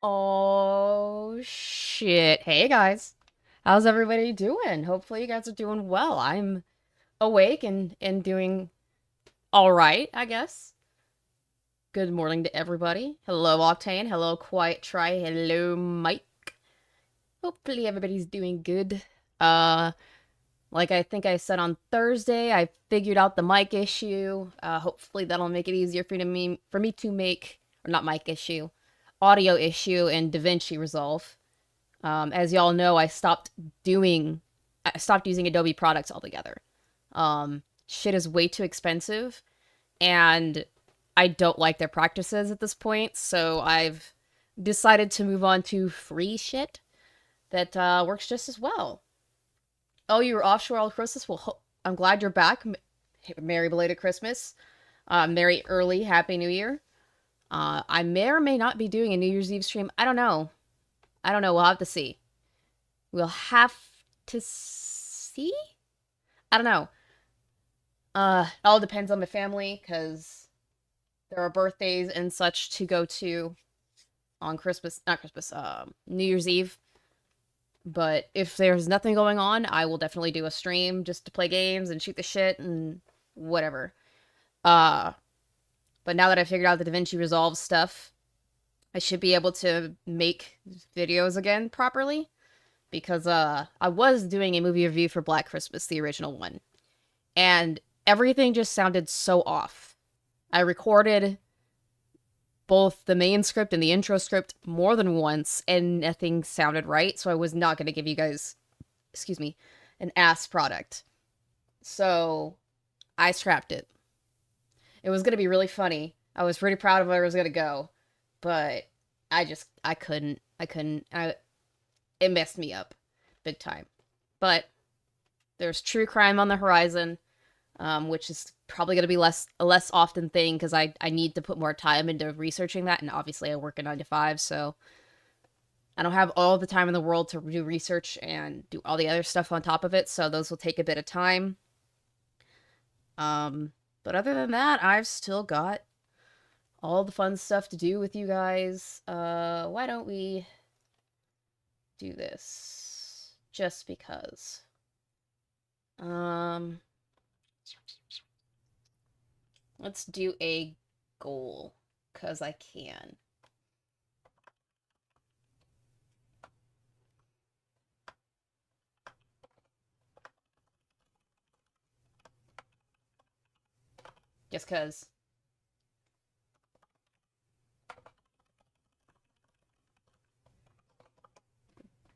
Oh shit. Hey guys. How's everybody doing? Hopefully you guys are doing well. I'm awake and doing all right, I guess. Good morning to everybody. Hello Octane. Hello Quiet Try. Hello Mike. Hopefully everybody's doing good. Uh like I think I said on Thursday, I figured out the mic issue. Hopefully that'll make it easier for me to make, or not mic issue, audio issue in DaVinci Resolve. As y'all know, I stopped using Adobe products altogether. Shit is way too expensive, and I don't like their practices at this point, so I've decided to move on to free shit that works just as well. Oh, you were offshore all Christmas? Well, I'm glad you're back. Merry belated Christmas. Merry early Happy New Year. I may or may not be doing a New Year's Eve stream. I don't know. I don't know. We'll have to see. We'll have to see? I don't know. It all depends on my family, because there are birthdays and such to go to on New Year's Eve. But if there's nothing going on, I will definitely do a stream just to play games and shoot the shit and whatever. But now that I figured out the DaVinci Resolve stuff, I should be able to make videos again properly. Because I was doing a movie review for Black Christmas, the original one. And everything just sounded so off. I recorded both the main script and the intro script more than once, and nothing sounded right, so I was not going to give you guys, an ass product. So, I scrapped it. It was going to be really funny. I was pretty proud of where it was going to go, but I couldn't. It messed me up big time. But there's true crime on the horizon, which is probably going to be a less often thing, because I need to put more time into researching that, and obviously I work a 9 to 5, so I don't have all the time in the world to do research and do all the other stuff on top of it, so those will take a bit of time. But other than that, I've still got all the fun stuff to do with you guys. Why don't we do this? Just because. Let's do a goal, because I can. Just because.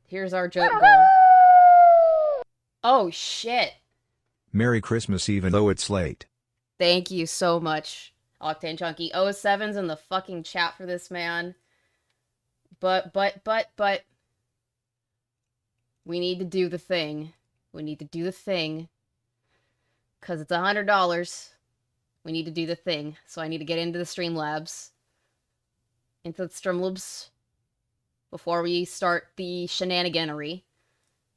Here's our joke goal. Oh, shit. Merry Christmas even though it's late. Thank you so much, Octane Chunky. 07's in the fucking chat for this, man. But, we need to do the thing. We need to do the thing. Because it's $100. We need to do the thing. So I need to get into the Streamlabs. Into the Streamlabs. Before we start the shenaniganery.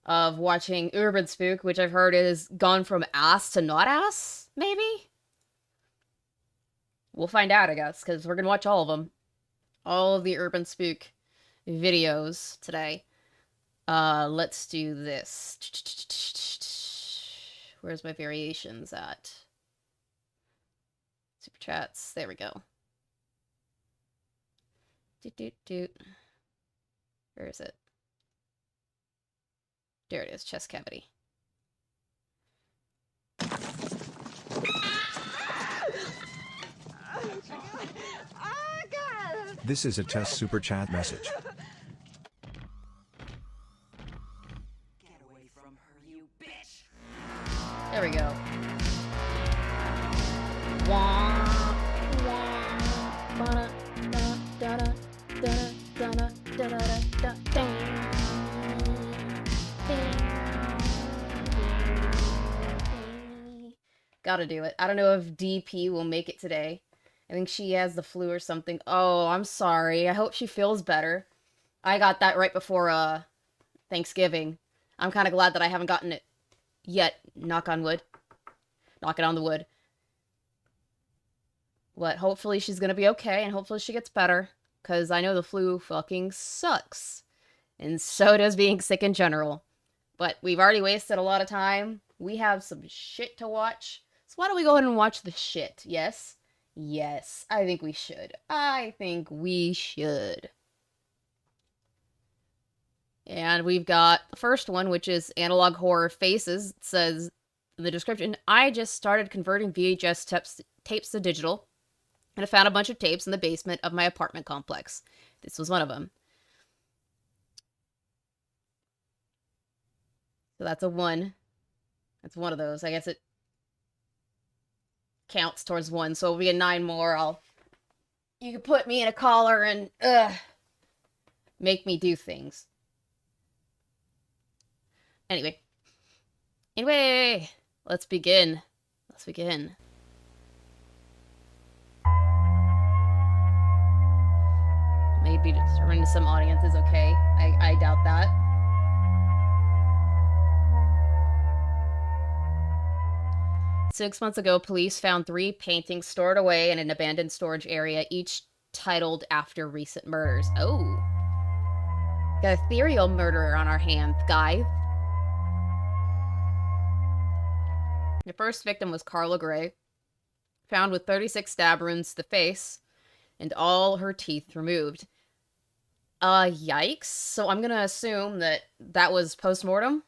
of watching Urban Spook, which I've heard is gone from ass to not ass, maybe? We'll find out, I guess, because we're gonna watch all of them. All of the Urban Spook videos today. Let's do this. Where's my variations at? Super chats. There we go. Doot doot doot. Where is it? There it is, chest cavity. This is a test super chat message. Get away from her, you bitch! There we go. Wah, wah, ba-da, da, da, da, da, da, da, da, da, da, dang. Gotta do it. I don't know if DP will make it today. I think she has the flu or something. Oh, I'm sorry. I hope she feels better. I got that right before Thanksgiving. I'm kind of glad that I haven't gotten it yet. Knock on wood. Knock it on the wood. What? Hopefully she's gonna be okay, and hopefully she gets better. Because I know the flu fucking sucks. And so does being sick in general. But we've already wasted a lot of time. We have some shit to watch. So why don't we go ahead and watch the shit? Yes? Yes, I think we should. I think we should. And we've got the first one, which is Analog Horror Faces. It says in the description, I just started converting VHS tapes to digital, and I found a bunch of tapes in the basement of my apartment complex. This was one of them. So that's a 1. That's one of those. I guess it counts towards 1, so if we get 9 more, you can put me in a collar and make me do things. Anyway, let's begin. Maybe just run into some audience is okay. I doubt that. Six months ago, police found 3 paintings stored away in an abandoned storage area, each titled after recent murders. Oh. Got a serial murderer on our hands, guys. The first victim was Karl Gray, found with 36 stab wounds to the face and all her teeth removed. Yikes. So I'm gonna assume that that was post-mortem?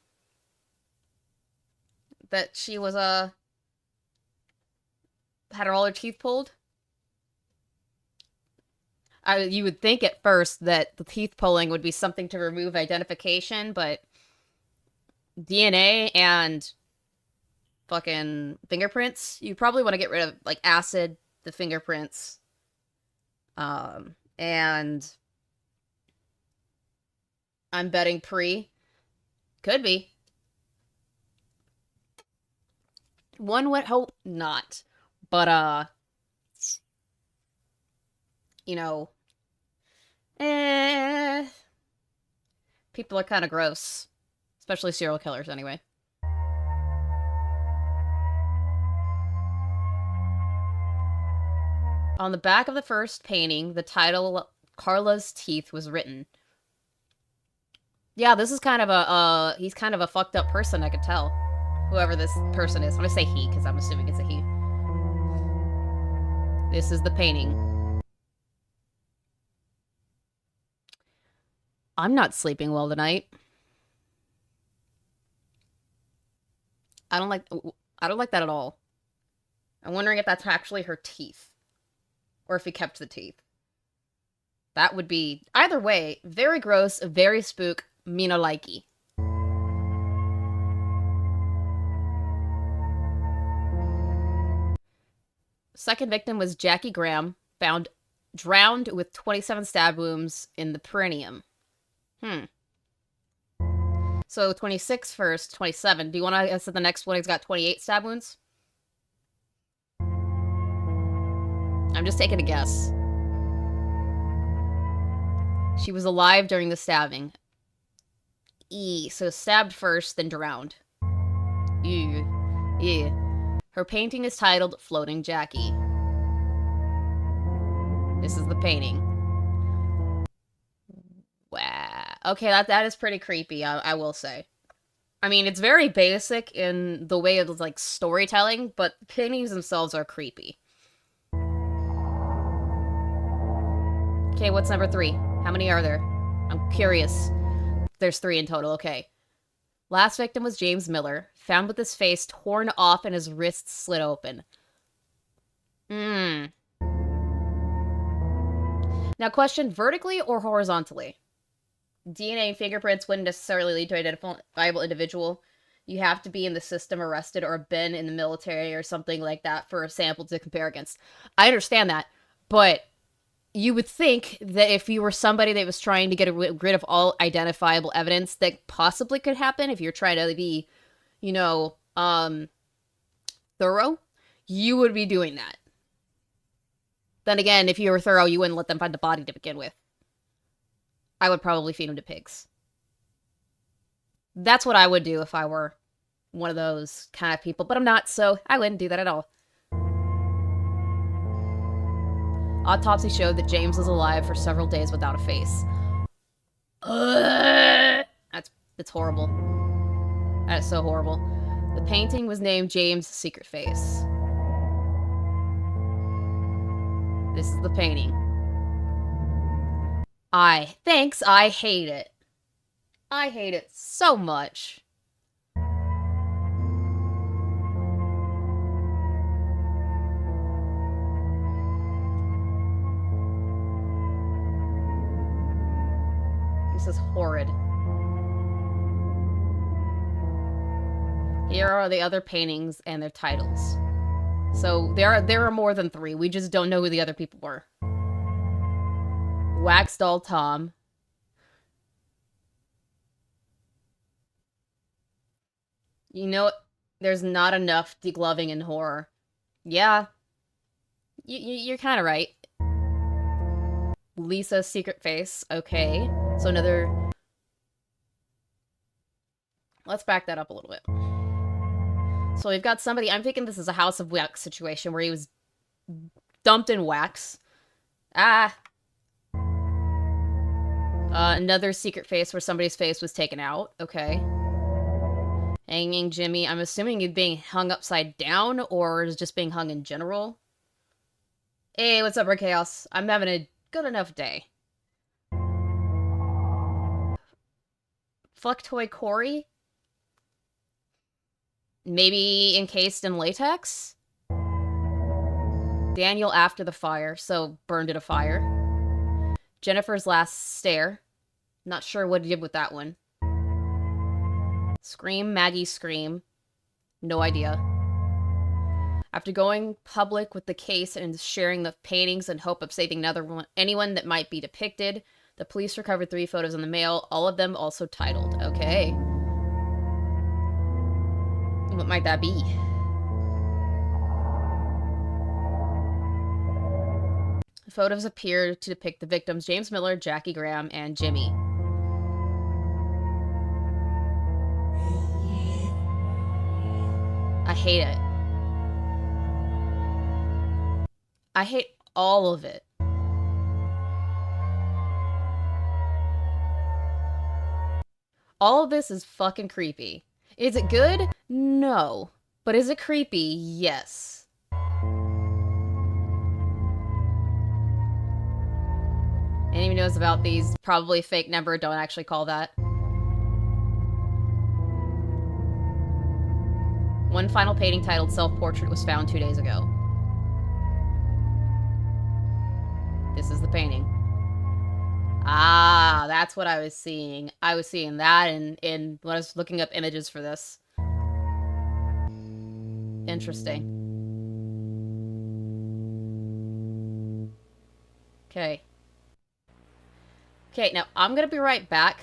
That she was, had all her teeth pulled? You would think at first that the teeth pulling would be something to remove identification, but DNA and fucking fingerprints, you probably want to get rid of, like, acid, the fingerprints, and I'm betting could be. One would hope not. But, you know, people are kind of gross. Especially serial killers, anyway. On the back of the first painting, the title, Carla's Teeth, was written. Yeah, this is kind of he's kind of a fucked up person, I could tell. Whoever this person is. I'm gonna say he, because I'm assuming it's a he. This is the painting. I'm not sleeping well tonight. I don't like that at all. I'm wondering if that's actually her teeth. Or if he kept the teeth. That would be, either way, very gross, very spook, me no likey. Second victim was Jackie Graham, found drowned with 27 stab wounds in the perineum. So 26 first, 27. Do you want to guess that the next one he's got 28 stab wounds? I'm just taking a guess. She was alive during the stabbing. E. So stabbed first, then drowned. Ew. Ew. Her painting is titled Floating Jackie. This is the painting. Wow. Okay, that is pretty creepy, I will say. I mean, it's very basic in the way of, like, storytelling, but the paintings themselves are creepy. Okay, what's number 3? How many are there? I'm curious. There's 3 in total, okay. Last victim was James Miller, found with his face torn off and his wrists slit open. Now question, vertically or horizontally? DNA and fingerprints wouldn't necessarily lead to an identifiable individual. You have to be in the system, arrested, or been in the military or something like that for a sample to compare against. I understand that, but you would think that if you were somebody that was trying to get rid of all identifiable evidence, that possibly could happen if you're trying to be, you know, thorough, you would be doing that. Then again, if you were thorough, you wouldn't let them find the body to begin with. I would probably feed them to pigs. That's what I would do if I were one of those kind of people, but I'm not, so I wouldn't do that at all. Autopsy showed that James was alive for several days without a face. It's horrible. That is so horrible. The painting was named James' Secret Face. This is the painting. Thanks, I hate it. I hate it so much. This is horrid. Here are the other paintings and their titles. So there are more than 3. We just don't know who the other people were. Wax Doll Tom. You know, there's not enough degloving in horror. Yeah. You're kind of right. Lisa's Secret Face. Okay. So another... Let's back that up a little bit. So we've got somebody... I'm thinking this is a House of Wax situation where he was dumped in wax. Another Secret Face where somebody's face was taken out. Okay. Hanging Jimmy. I'm assuming he's being hung upside down or is just being hung in general. Hey, what's up, Red Chaos? I'm having a good enough day. Fuck Toy Corey? Maybe encased in latex? Daniel after the fire, so burned in a fire. Jennifer's Last Stare. Not sure what he did with that one. Scream, Maggie Scream. No idea. After going public with the case and sharing the paintings in hope of saving anyone that might be depicted, the police recovered 3 photos in the mail, all of them also titled. Okay. What might that be? The photos appear to depict the victims James Miller, Jackie Graham, and Jimmy. I hate it. I hate all of it. All of this is fucking creepy. Is it good? No. But is it creepy? Yes. Anyone knows about these? Probably fake number, don't actually call that. One final painting titled Self-Portrait was found 2 days ago. This is the painting. Ah, that's what I was seeing. I was seeing that in when I was looking up images for this. Interesting. Okay. Okay, now I'm gonna be right back.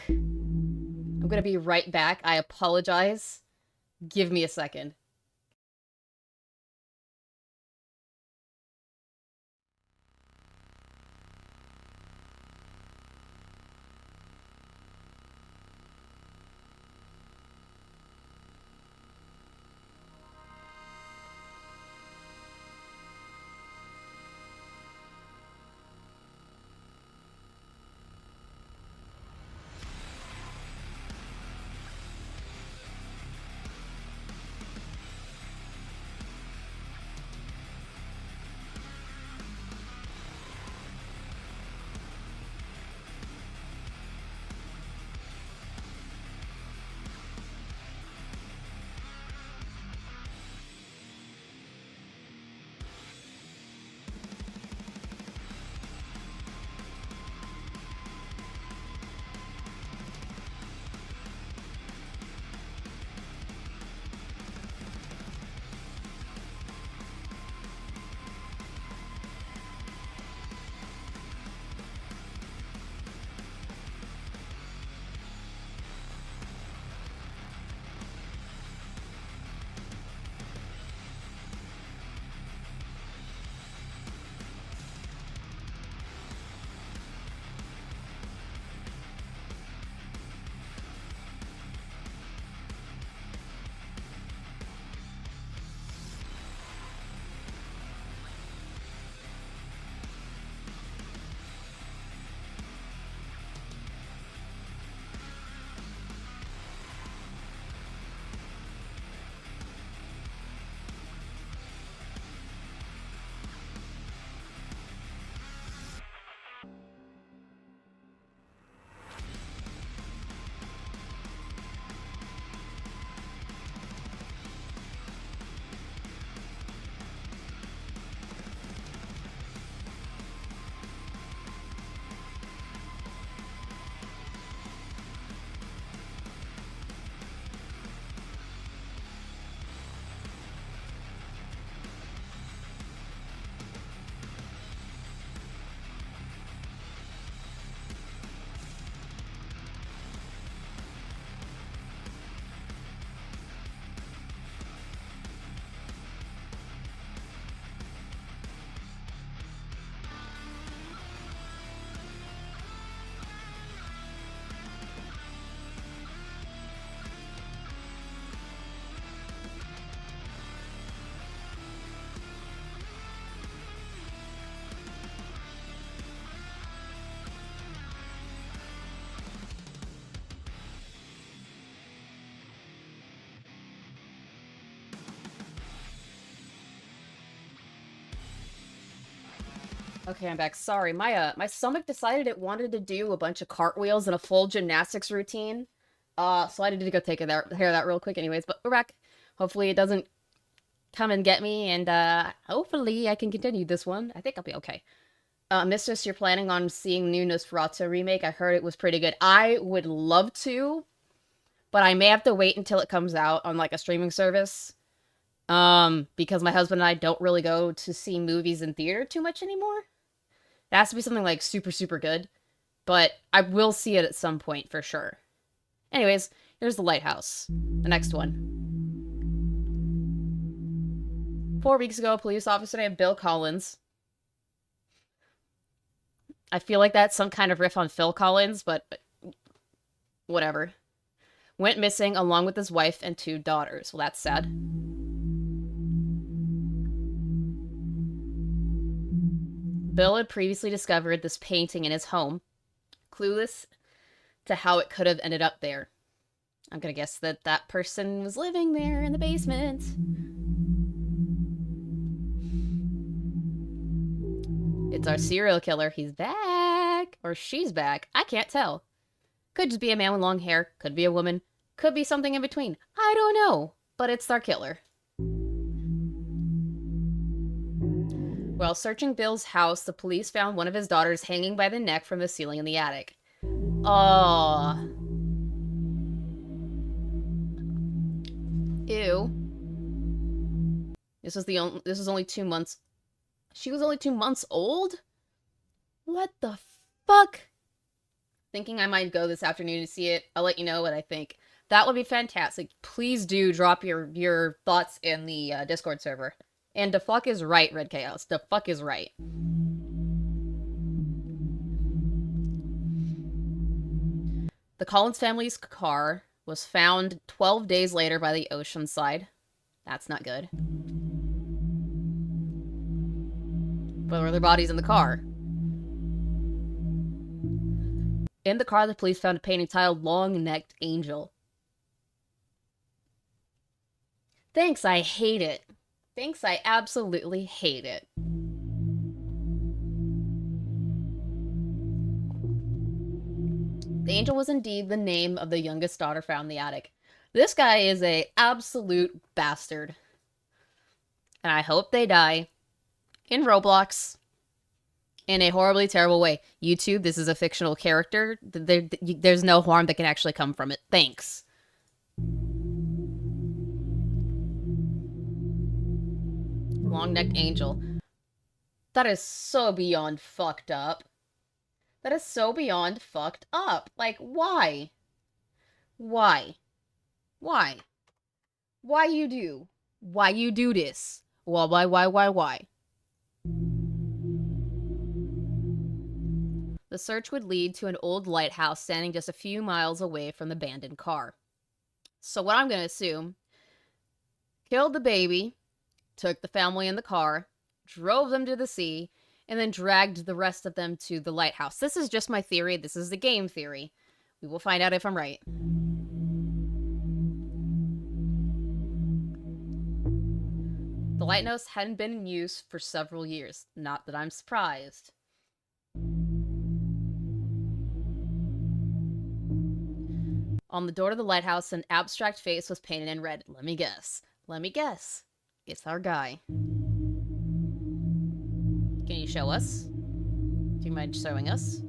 I apologize. Give me a second. Okay, I'm back. Sorry, my stomach decided it wanted to do a bunch of cartwheels and a full gymnastics routine. So I needed to go take care of that real quick anyways, but we're back. Hopefully it doesn't come and get me, and hopefully I can continue this one. I think I'll be okay. Mistress, you're planning on seeing the new Nosferatu remake? I heard it was pretty good. I would love to, but I may have to wait until it comes out on like a streaming service. Because my husband and I don't really go to see movies in theater too much anymore. It has to be something like super, super good. But I will see it at some point for sure. Anyways, here's The Lighthouse. The next one. 4 weeks ago, a police officer named Bill Collins. I feel like that's some kind of riff on Phil Collins, but whatever. Went missing along with his wife and 2 daughters. Well, that's sad. Bill had previously discovered this painting in his home, clueless to how it could have ended up there. I'm gonna guess that that person was living there in the basement. It's our serial killer. He's back. Or she's back. I can't tell. Could just be a man with long hair. Could be a woman. Could be something in between. I don't know. But it's our killer. While searching Bill's house, the police found one of his daughters hanging by the neck from the ceiling in the attic. Aww. Ew. This is only 2 months. She was only 2 months old? What the fuck? Thinking I might go this afternoon to see it. I'll let you know what I think. That would be fantastic. Please do drop your thoughts in the Discord server. And the fuck is right, Red Chaos. The fuck is right. The Collins family's car was found 12 days later by the ocean side. That's not good. But were their bodies in the car? In the car, the police found a painting titled Long-Necked Angel. Thanks, I hate it. Thanks, I absolutely hate it. The angel was indeed the name of the youngest daughter found in the attic. This guy is a absolute bastard. And I hope they die in Roblox in a horribly terrible way. YouTube, this is a fictional character. There's no harm that can actually come from it. Thanks. Long-necked angel. That is so beyond fucked up. That is so beyond fucked up. Like, why? Why? Why? Why you do? Why you do this? Why? The search would lead to an old lighthouse standing just a few miles away from the abandoned car. So what I'm gonna assume, killed the baby, took the family in the car, drove them to the sea, and then dragged the rest of them to the lighthouse. This is just my theory. This is the game theory. We will find out if I'm right. The lighthouse hadn't been in use for several years. Not that I'm surprised. On the door to the lighthouse, an abstract face was painted in red. Let me guess. It's our guy. Can you show us? Do you mind showing us?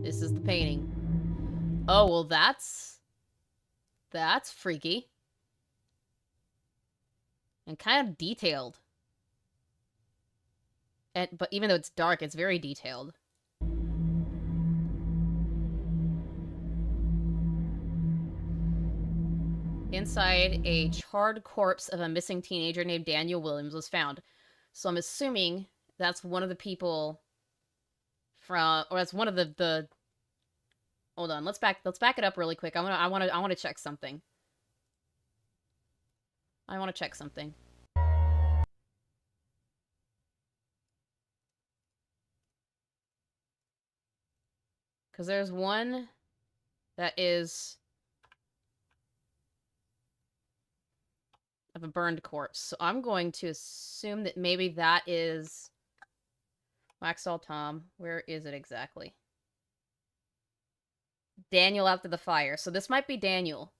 This is the painting. Oh, well that's freaky. And kind of detailed. But even though it's dark, it's very detailed. Inside, a charred corpse of a missing teenager named Daniel Williams was found. So I'm assuming that's one of the people from, or that's one of the. Hold on, let's back it up really quick. I want to check something. Because there's one that is of a burned corpse. So I'm going to assume that maybe that is Waxall Tom. Where is it exactly? Daniel after the fire. So this might be Daniel.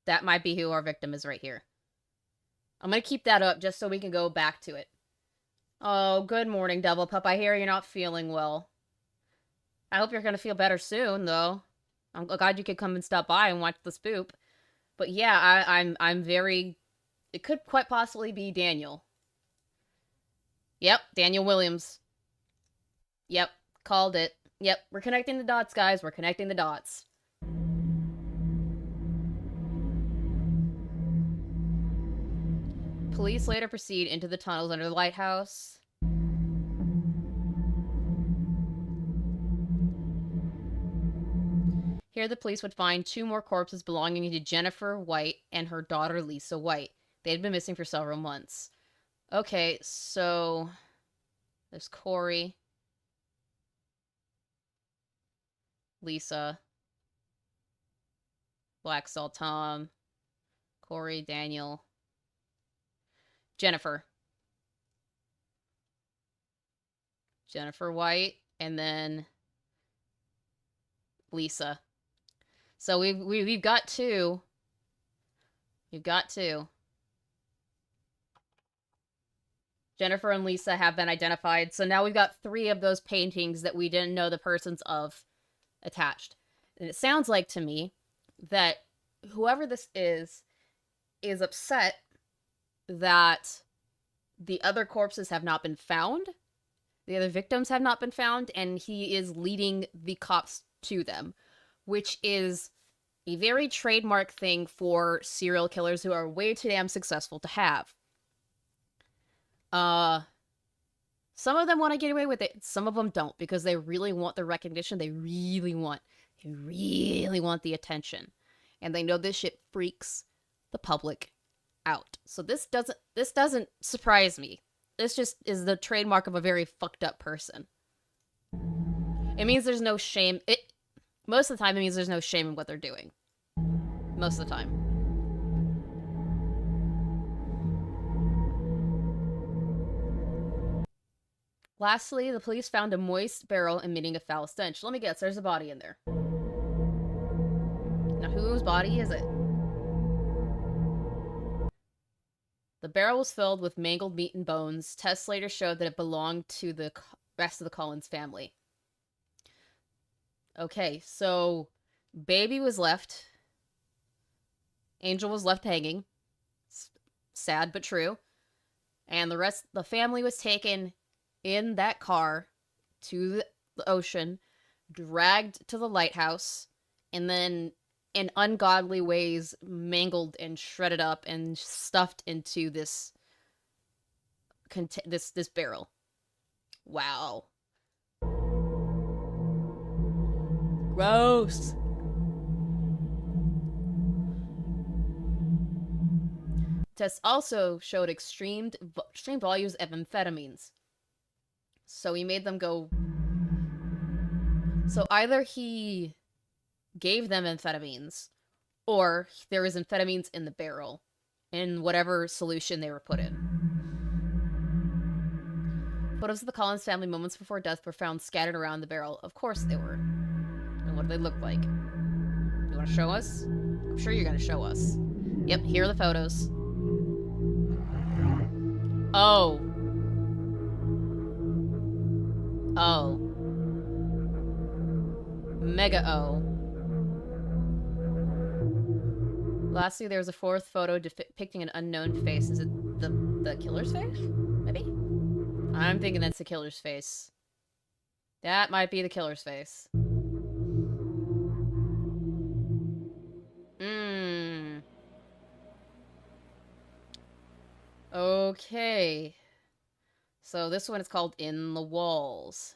That might be who our victim is right here. I'm gonna keep that up just so we can go back to it. Oh, good morning, Devil Pup. I hear you're not feeling well. I hope you're gonna feel better soon, though. I'm glad you could come and stop by and watch the spook. But yeah, I'm very... It could quite possibly be Daniel. Yep, Daniel Williams. Yep, called it. Yep, we're connecting the dots, guys. We're connecting the dots. Police later proceed into the tunnels under the lighthouse. Here the police would find 2 more corpses belonging to Jennifer White and her daughter Lisa White. They had been missing for several months. Okay, so... There's Corey. Lisa. Waxall Tom. Corey, Daniel. Jennifer. Jennifer White. And then... Lisa. So we've got 2. We've got 2. Jennifer and Lisa have been identified. So now we've got 3 of those paintings that we didn't know the persons of attached. And it sounds like to me that whoever this is upset that the other corpses have not been found. The other victims have not been found. And he is leading the cops to them. Which is a very trademark thing for serial killers who are way too damn successful to have. Some of them want to get away with it. Some of them don't because they really want the recognition. They really want the attention. And they know this shit freaks the public out. So this doesn't surprise me. This just is the trademark of a very fucked up person. It means there's no shame. Most of the time, it means there's no shame in what they're doing. Most of the time. Lastly, the police found a moist barrel emitting a foul stench. Let me guess, there's a body in there. Now, whose body is it? The barrel was filled with mangled meat and bones. Tests later showed that it belonged to the rest of the Collins family. Okay, so baby was left. Angel was left hanging. Sad but true. And the rest, the family was taken in that car to the ocean, dragged to the lighthouse, and then in ungodly ways mangled and shredded up and stuffed into this barrel. Wow. Gross. Tests also showed extreme volumes of amphetamines. So he made them go... So either he gave them amphetamines, or there was amphetamines in the barrel, in whatever solution they were put in. Photos of the Collins family moments before death were found scattered around the barrel. Of course they were. And what do they look like? You want to show us? I'm sure you're going to show us. Yep, here are the photos. Oh. Oh. Mega O. Lastly, there was a 4th photo depicting an unknown face. Is it the killer's face? Maybe? I'm thinking that's the killer's face. That might be the killer's face. Okay. So this one is called In the Walls.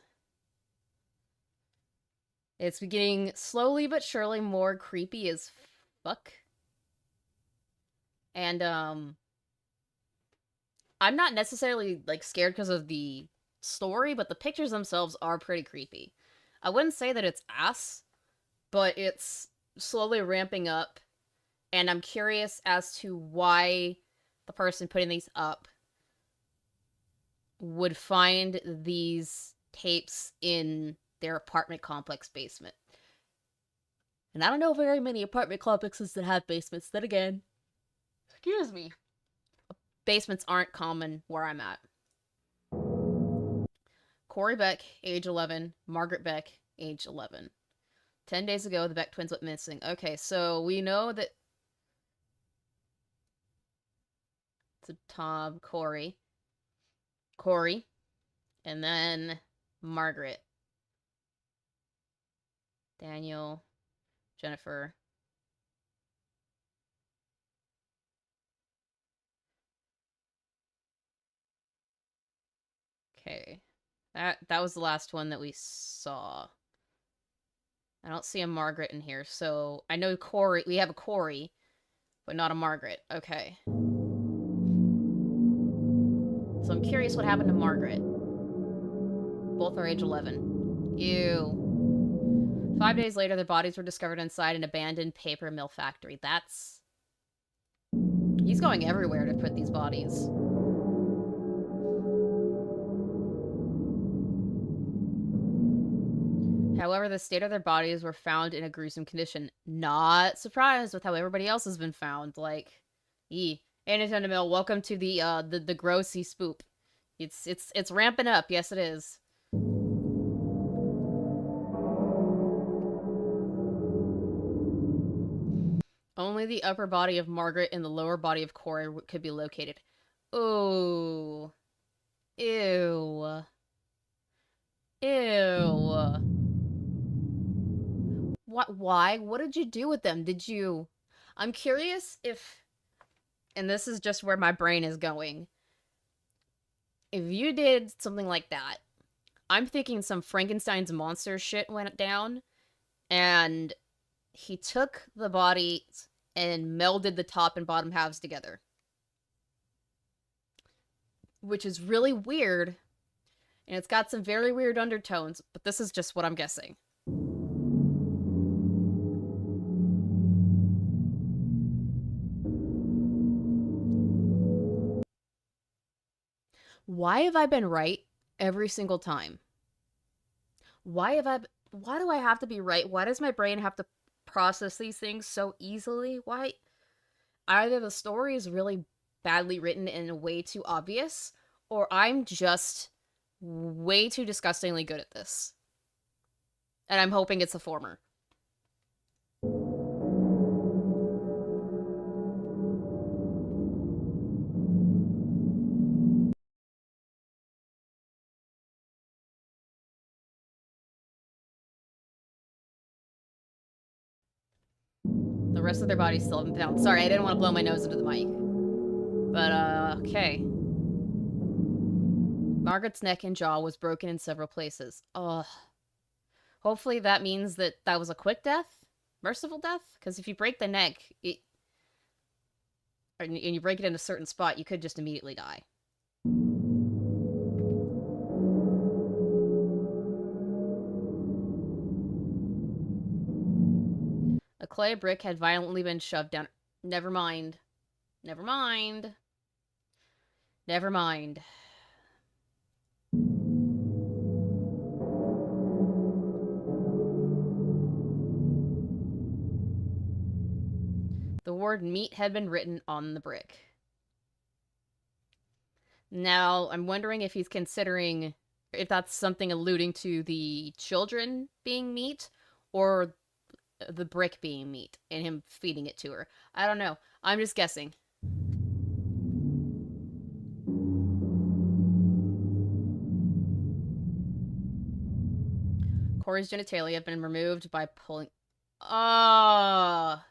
It's getting slowly but surely more creepy as fuck. And, I'm not necessarily, like, scared because of the story, but the pictures themselves are pretty creepy. I wouldn't say that it's ass, but it's slowly ramping up, and I'm curious as to why the person putting these up would find these tapes in their apartment complex basement. And I don't know very many apartment complexes that have basements. Then again, excuse me, basements aren't common where I'm at. Corey Beck, age 11. Margaret Beck, age 11. 10 days ago, the Beck twins went missing. Okay, so we know that it's Tom, Corey, and then Margaret, Daniel, Jennifer. Okay. That was the last one that we saw. I don't see a Margaret in here, so I know Corey. We have a Corey, but not a Margaret. Okay. So I'm curious what happened to Margaret. Both are age 11. Ew. 5 days later, their bodies were discovered inside an abandoned paper mill factory. That's... He's going everywhere to put these bodies. However, the state of their bodies were found in a gruesome condition. Not surprised with how everybody else has been found. Like, Hey, Nintendo Mill, welcome to the grossy spook. It's ramping up. Yes, it is. Only the upper body of Margaret and the lower body of Corey could be located. Oh. Ew. Ew. What? Why? What did you do with them? Did you... I'm curious if... And this is just where my brain is going. If you did something like that, I'm thinking some Frankenstein's monster shit went down, and he took the bodies and melded the top and bottom halves together. Which is really weird, and it's got some very weird undertones, but this is just what I'm guessing. Why have I been right every single time? Why do I have to be right? Why does my brain have to process these things so easily? Why? Either the story is really badly written and way too obvious, or I'm just way too disgustingly good at this. And I'm hoping it's the former. The rest of their bodies still haven't been found. Sorry, I didn't want to blow my nose into the mic. But, okay. Margaret's neck and jaw was broken in several places. Ugh. Hopefully that means that that was a quick death? Merciful death? Because if you break the neck, and you break it in a certain spot, you could just immediately die. A clay brick had violently been shoved down. Never mind. Never mind. Never mind. The word meat had been written on the brick. Now, I'm wondering if he's considering if that's something alluding to the children being meat or the brick being meat and him feeding it to her. I don't know. I'm just guessing. Corey's genitalia have been removed by pulling... Ah.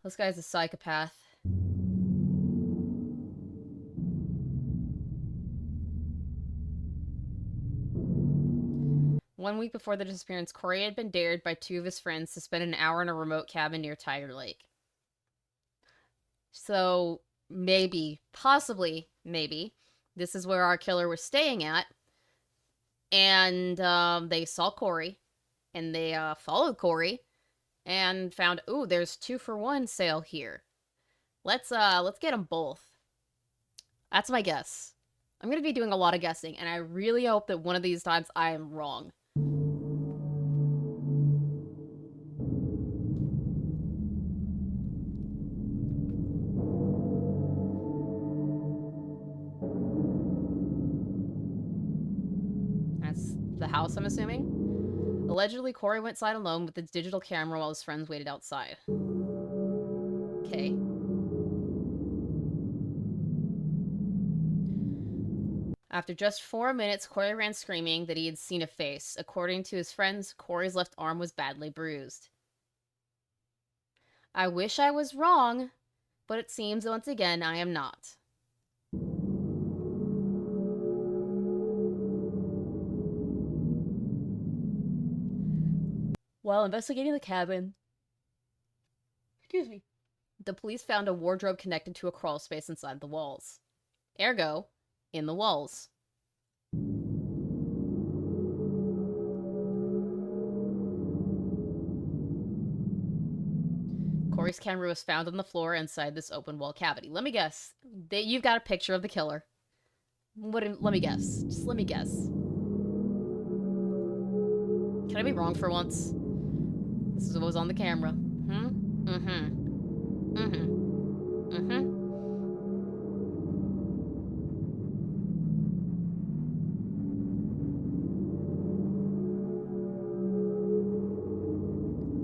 This guy's a psychopath. One week before the disappearance, Corey had been dared by two of his friends to spend an hour in a remote cabin near Tiger Lake. So, maybe, possibly, maybe, this is where our killer was staying at. And, they saw Corey. and they followed Corey and found, ooh, there's 2-for-1 sale here. Let's get them both. That's my guess. I'm gonna be doing a lot of guessing, and I really hope that one of these times I am wrong. That's the house, I'm assuming. Allegedly, Corey went inside alone with his digital camera while his friends waited outside. Okay. After just 4 minutes, Corey ran screaming that he had seen a face. According to his friends, Corey's left arm was badly bruised. I wish I was wrong, but it seems once again I am not. While investigating the cabin, the police found a wardrobe connected to a crawl space inside the walls. Ergo, in the walls. Corey's camera was found on the floor inside this open wall cavity. Let me guess. You've got a picture of the killer. Let me guess. Just let me guess. Can I be wrong for once? This is what was on the camera.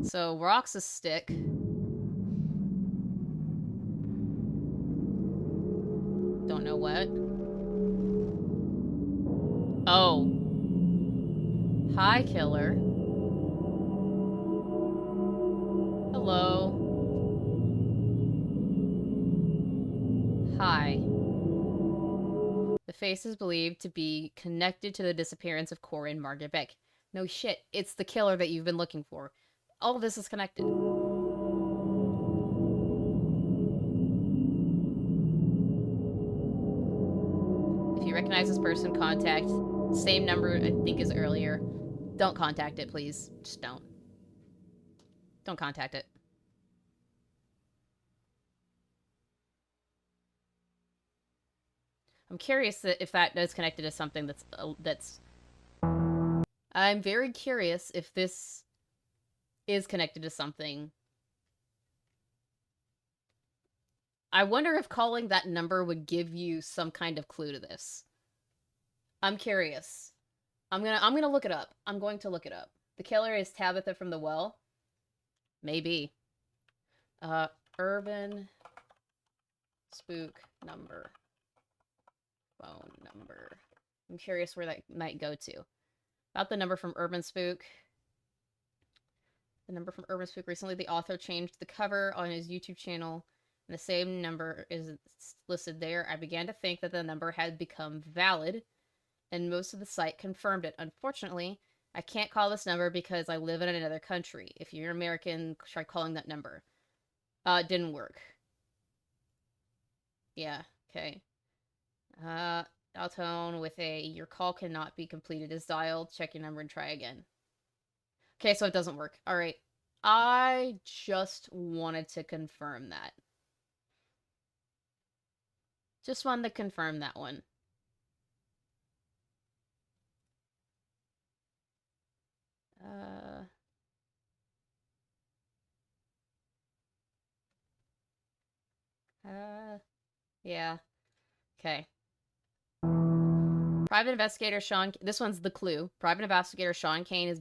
So, rock's a stick. Don't know what. Oh. Hi, killer. Hello. Hi. The face is believed to be connected to the disappearance of Corey and Margaret Beck. No shit, it's the killer that you've been looking for. All of this is connected. If you recognize this person, contact same number I think as earlier. Don't contact it, please. Just don't. Don't contact it. I'm curious if that is connected to something that's... I'm very curious if this is connected to something. I wonder if calling that number would give you some kind of clue to this. I'm curious. I'm gonna look it up. I'm going to look it up. The killer is Tabitha from the well. Maybe. Urban spook number. Phone number. I'm curious where that might go to. About the number from Urban Spook. The number from Urban Spook. Recently, the author changed the cover on his YouTube channel, and the same number is listed there. I began to think that the number had become valid, and most of the site confirmed it. Unfortunately, I can't call this number because I live in another country. If you're American, try calling that number. It didn't work. Yeah, okay. Dial tone with a, your call cannot be completed is dialed. Check your number and try again. Okay, so it doesn't work. Alright. I just wanted to confirm that. Just wanted to confirm that one. Yeah. Okay. Private investigator Sean... This one's the clue. Private investigator Sean Kane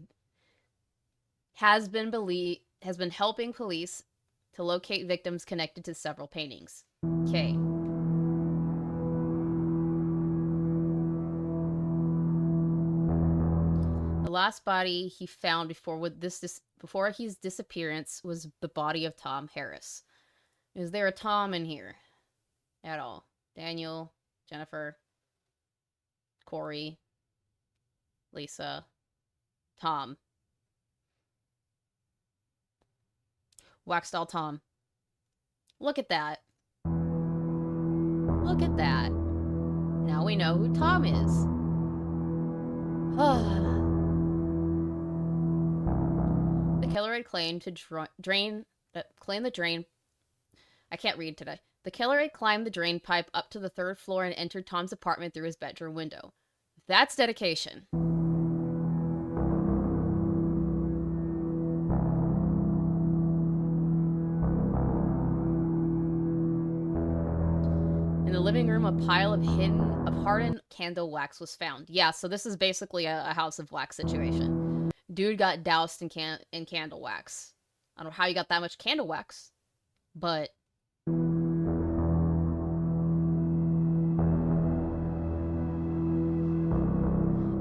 has been helping police to locate victims connected to several paintings. Okay. The last body he found before his disappearance was the body of Tom Harris. Is there a Tom in here at all? Daniel, Jennifer, Corey, Lisa, Tom. Wax doll Tom. Look at that. Look at that. Now we know who Tom is. killer had claimed to claim the drain. I can't read today. The killer had climbed the drain pipe up to the 3rd floor and entered Tom's apartment through his bedroom window. That's dedication. In the living room, a pile of hardened candle wax was found. Yeah, so this is basically a house of wax situation. Dude got doused in candle wax. I don't know how you got that much candle wax, but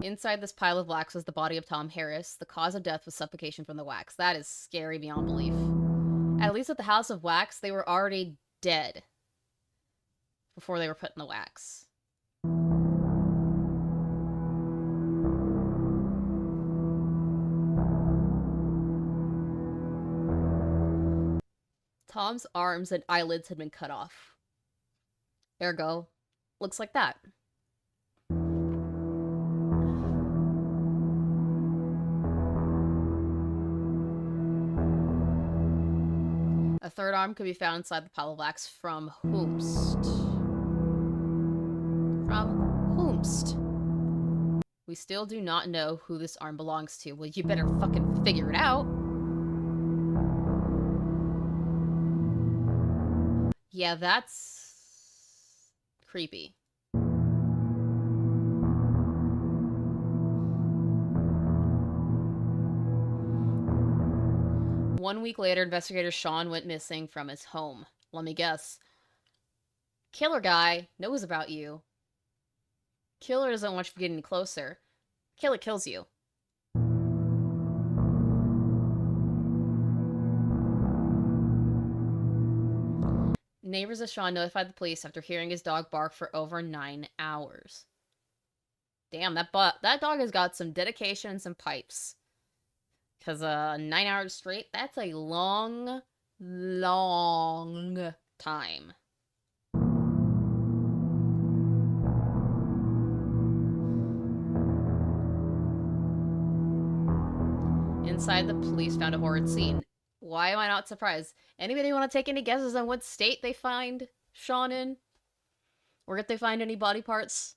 inside this pile of wax was the body of Tom Harris. The cause of death was suffocation from the wax. That is scary beyond belief. At least at the house of wax, they were already dead before they were put in the wax. Tom's arms and eyelids had been cut off. Ergo, looks like that. A 3rd arm could be found inside the pile of wax from whomst. From whomst. We still do not know who this arm belongs to. Well, you better fucking figure it out. Yeah, that's creepy. One week later, investigator Sean went missing from his home. Let me guess. Killer guy knows about you. Killer doesn't want you getting closer. Killer kills you. Neighbors of Sean notified the police after hearing his dog bark for over 9 hours. Damn, that dog has got some dedication and some pipes. Because 9 hours straight, that's a long, long time. Inside, the police found a horrid scene. Why am I not surprised? Anybody want to take any guesses on what state they find Sean in? Or if they find any body parts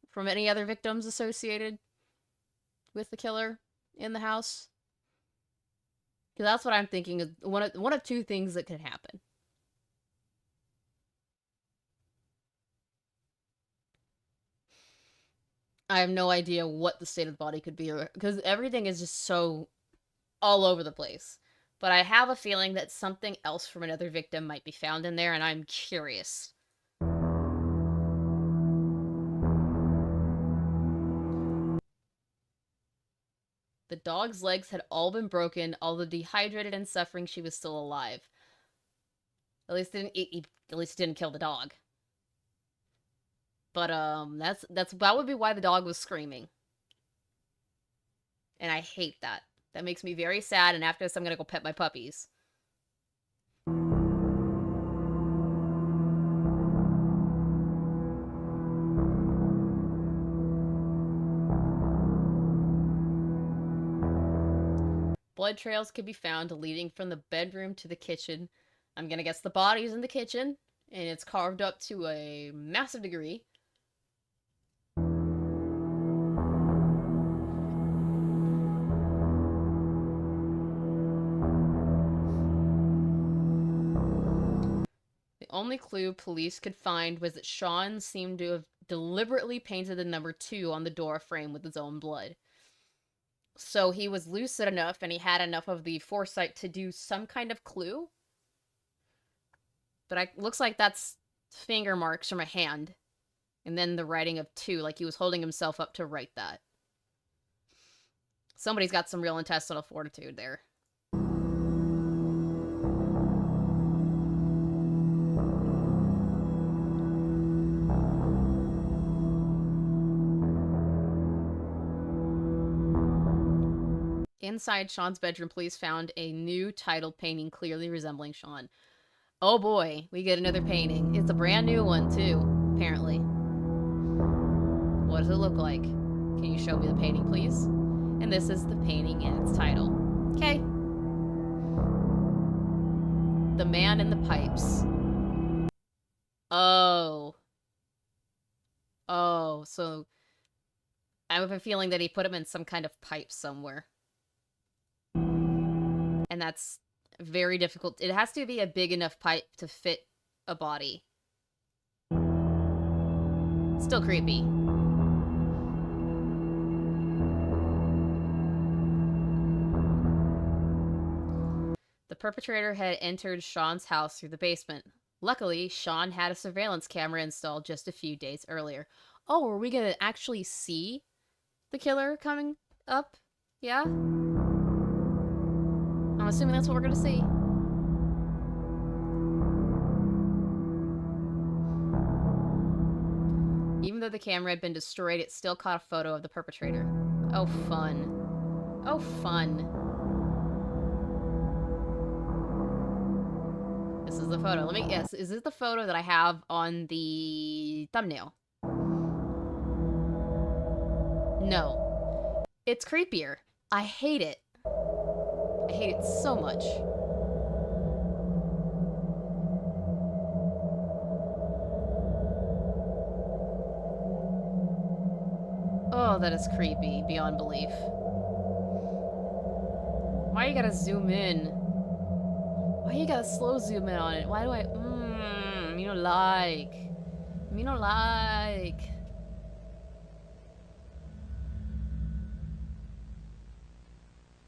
from any other victims associated with the killer in the house? Because that's what I'm thinking is one of 2 things that could happen. I have no idea what the state of the body could be, because everything is just so all over the place. But I have a feeling that something else from another victim might be found in there, and I'm curious. The dog's legs had all been broken. Although dehydrated and suffering, she was still alive. At least it didn't kill the dog. But that would be why the dog was screaming. And I hate that. That makes me very sad, and after this I'm gonna go pet my puppies. Blood trails could be found leading from the bedroom to the kitchen. I'm gonna guess the body's in the kitchen, and it's carved up to a massive degree. The only clue police could find was that Sean seemed to have deliberately painted the number 2 on the door frame with his own blood. So he was lucid enough and he had enough of the foresight to do some kind of clue. But looks like that's finger marks from a hand. And then the writing of 2, like he was holding himself up to write that. Somebody's got some real intestinal fortitude there. Inside Sean's bedroom, police found a new titled painting clearly resembling Sean. Oh boy, we get another painting. It's a brand new one, too, apparently. What does it look like? Can you show me the painting, please? And this is the painting and its title. Okay, The man in the pipes. Oh. Oh, so I have a feeling that he put him in some kind of pipe somewhere. And that's very difficult. It has to be a big enough pipe to fit a body. Still creepy. The perpetrator had entered Sean's house through the basement. Luckily, Sean had a surveillance camera installed just a few days earlier. Oh, are we gonna actually see the killer coming up? Yeah? I'm assuming that's what we're gonna see. Even though the camera had been destroyed, it still caught a photo of the perpetrator. Oh, fun. Oh, fun. This is the photo. Let me guess. Is this the photo that I have on the thumbnail? No. It's creepier. I hate it. I hate it so much. Oh, that is creepy beyond belief. Why you gotta zoom in? Why you gotta slow zoom in on it? Why do I... me no like. Me no like.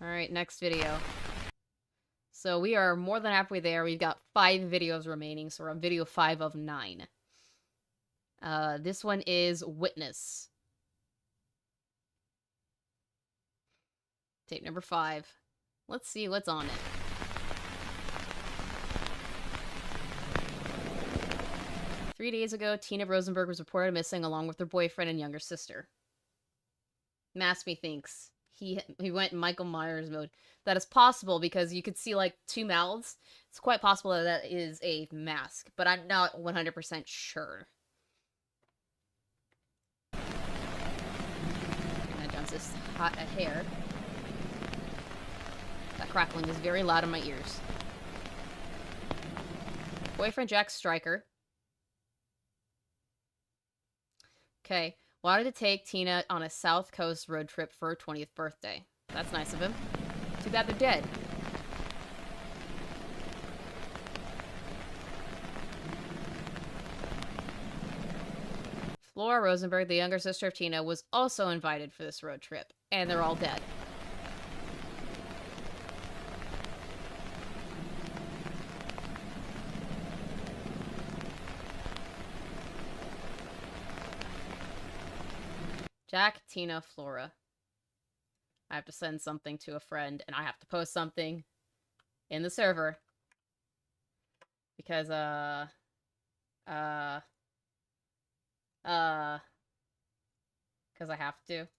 Alright, next video. So we are more than halfway there. We've got 5 videos remaining, so we're on video 5 of 9. This one is Witness. Tape number 5. Let's see what's on it. Three days ago, Tina Rosenberg was reported missing along with her boyfriend and younger sister. Mass.me thinks he went Michael Myers mode. That is possible because you could see like 2 mouths. It's quite possible that that is a mask, but I'm not 100% sure. That John's this hot a hair. That crackling is very loud in my ears. Boyfriend Jack Stryker. Okay. Wanted to take Tina on a South Coast road trip for her 20th birthday. That's nice of him. Too bad they're dead. Flora Rosenberg, the younger sister of Tina, was also invited for this road trip. And they're all dead. Jack, Tina, Flora. I have to send something to a friend, and I have to post something in the server. Because, because I have to.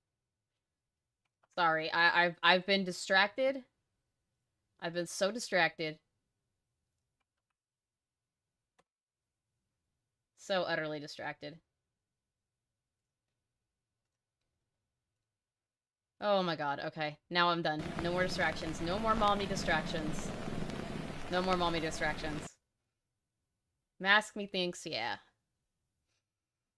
Sorry, I've been distracted. I've been so distracted. So utterly distracted. Oh my god, okay. Now I'm done. No more distractions. No more mommy distractions. No more mommy distractions. Mask.me thinks, yeah.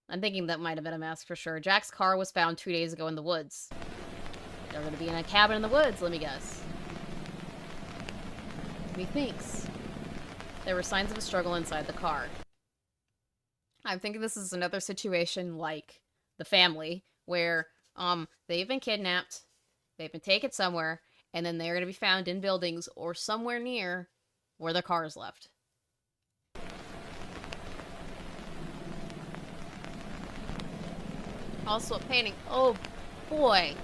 I'm thinking that might have been a mask for sure. Jack's car was found 2 days ago in the woods. They're gonna be in a cabin in the woods, let me guess. Methinks. There were signs of a struggle inside the car. I'm thinking this is another situation like The Family, where they've been kidnapped, they've been taken somewhere, and then they're going to be found in buildings or somewhere near where their car is left. Also a painting. Oh, boy.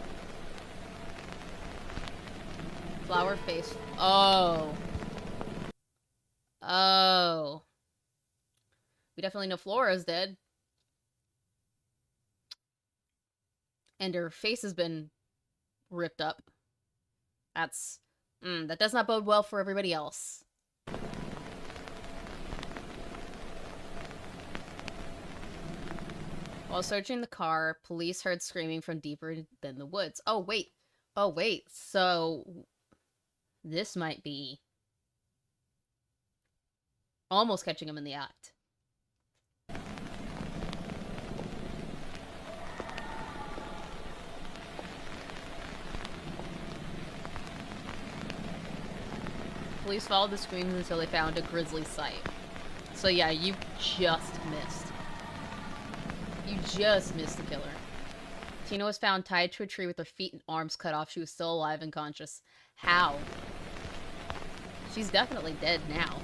Flower face. Oh. Oh. We definitely know Flora's dead. And her face has been ripped up. That's... that does not bode well for everybody else. While searching the car, police heard screaming from deeper than the woods. Oh, wait. Oh, wait. So... this might be... Almost catching him in the act. Police followed the screams until they found a grisly sight. So yeah, you just missed. You just missed the killer. Tina was found tied to a tree with her feet and arms cut off. She was still alive and conscious. How? She's definitely dead now.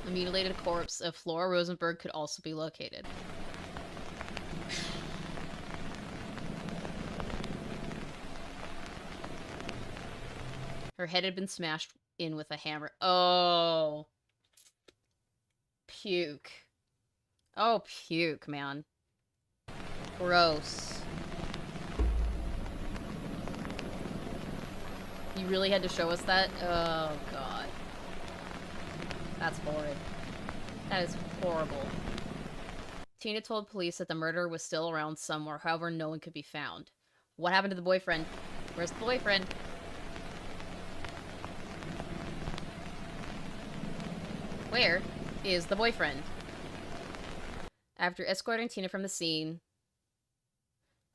The mutilated corpse of Flora Rosenberg could also be located. Her head had been smashed in with a hammer. Oh. Puke. Oh, puke, man. Gross. You really had to show us that? Oh, God. That's horrid. That is horrible. Tina told police that the murderer was still around somewhere, however, no one could be found. What happened to the boyfriend? Where's the boyfriend? Where is the boyfriend? After escorting Tina from the scene,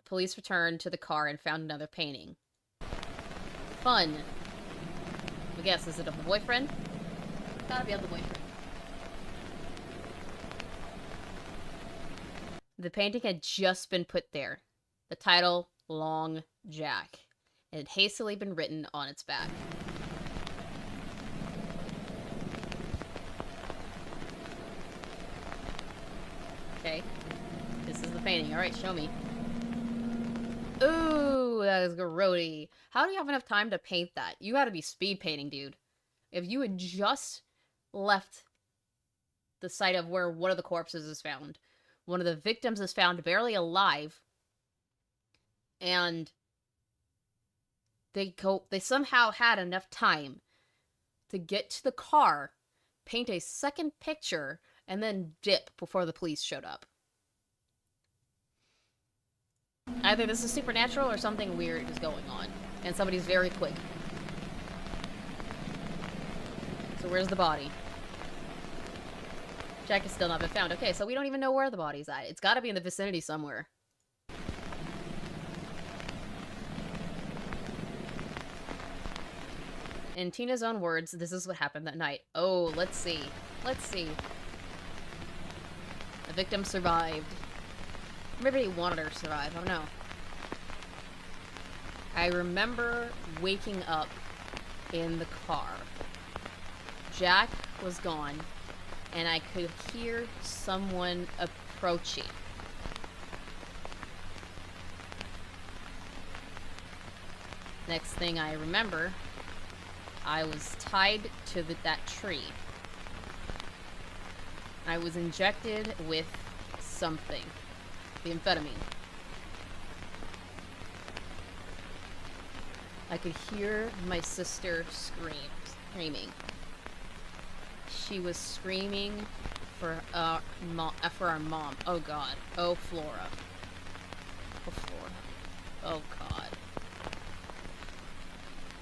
police returned to the car and found another painting. Fun. I guess, is it of the boyfriend? Gotta be of the boyfriend. The painting had just been put there. The title, Long Jack. It had hastily been written on its back. Okay. This is the painting. Alright, show me. Ooh, that is grody. How do you have enough time to paint that? You gotta be speed painting, dude. If you had just left the site of where one of the corpses is found, one of the victims is found barely alive, and they somehow had enough time to get to the car, paint a second picture, and then dip before the police showed up. Either this is supernatural or something weird is going on, and somebody's very quick. So where's the body? Jack has still not been found. Okay, so we don't even know where the body's at. It's gotta be in the vicinity somewhere. In Tina's own words, this is what happened that night. Oh, let's see. Let's see. The victim survived. Maybe he wanted her to survive. I don't know. I remember waking up in the car. Jack was gone, and I could hear someone approaching. Next thing I remember, I was tied to that tree. I was injected with something. The amphetamine. I could hear my sister screaming. She was screaming for our mom. Oh God. Oh Flora. Oh Flora. Oh God.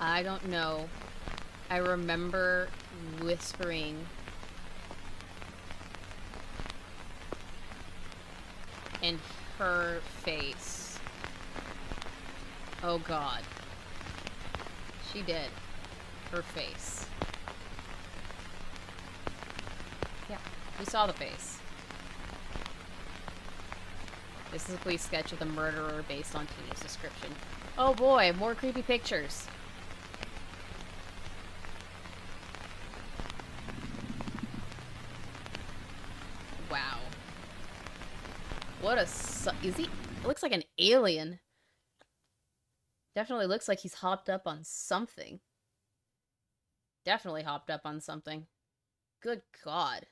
I don't know. I remember whispering. In her face. Oh God. She did. Her face. Yeah, we saw the face. This is a police sketch of the murderer based on Tina's description. Oh boy, more creepy pictures. Wow. What a is he? It looks like an alien. Definitely looks like he's hopped up on something. Definitely hopped up on something. Good God.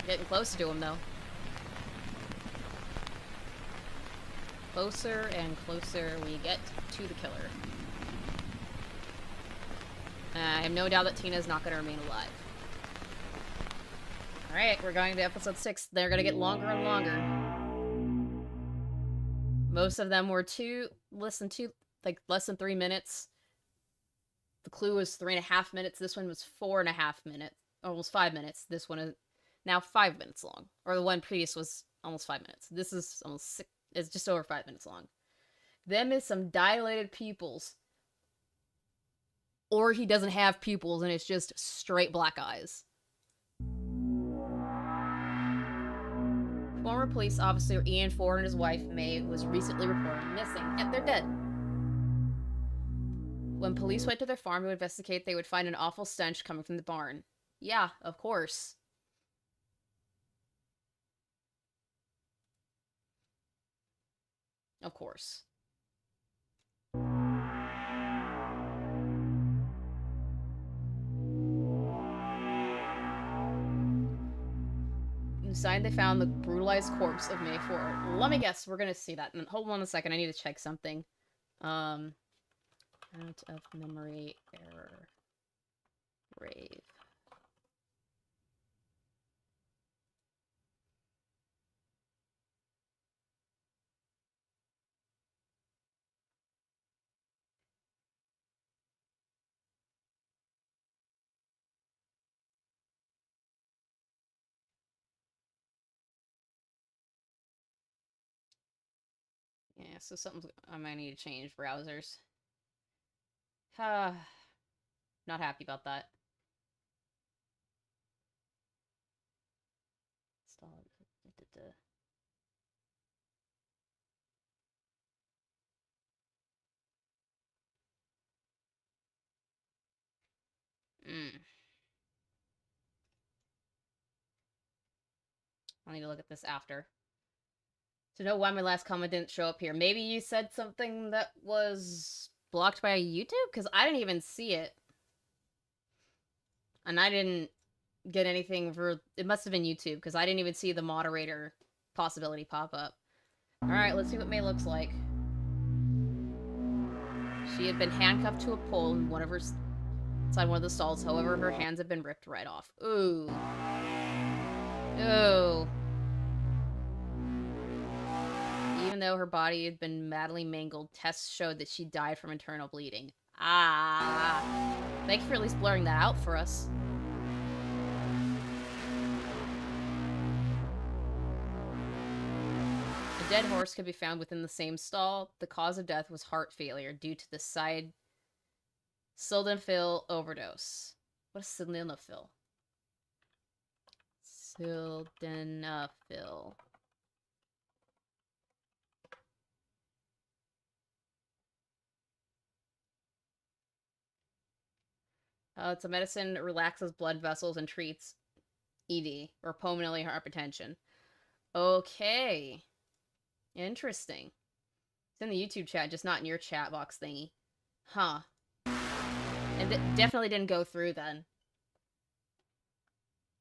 Getting closer to him, though. Closer and closer we get to the killer. I have no doubt that Tina's not going to remain alive. Alright, we're going to episode 6. They're going to get longer and longer. Most of them were too like less than 3 minutes. The Clue was 3.5 minutes. This one was 4.5 minutes, almost 5 minutes. This one is now 5 minutes long, or the one previous was almost 5 minutes. This is almost it's just over 5 minutes long. Them is some dilated pupils, or he doesn't have pupils and it's just straight black eyes. Former police officer Ian Ford and his wife May was recently reported missing, and they're dead. When police went to their farm to investigate, they would find an awful stench coming from the barn. Yeah, of course. Of course. Inside, they found the brutalized corpse of May Ford. Let me guess, we're gonna see that. Hold on a second, I need to check something. Out of memory error. Grave. Yeah, so something's... I might need to change browsers. Not happy about that. Install. I need to look at this after. To know why my last comment didn't show up here. Maybe you said something that was blocked by YouTube? Because I didn't even see it. And I didn't get anything for... It must have been YouTube, because I didn't even see the moderator possibility pop up. Alright, let's see what May looks like. She had been handcuffed to a pole in one of her... inside one of the stalls. However, her hands had been ripped right off. Ooh. Ooh. Even though her body had been madly mangled, tests showed that she died from internal bleeding. Ah. Thank you for at least blurring that out for us. A dead horse could be found within the same stall. The cause of death was heart failure due to the sildenafil overdose. What is sildenafil? Sildenafil. It's a medicine that relaxes blood vessels and treats ED, or pulmonary hypertension. Okay. Interesting. It's in the YouTube chat, just not in your chat box thingy. Huh. And it definitely didn't go through then.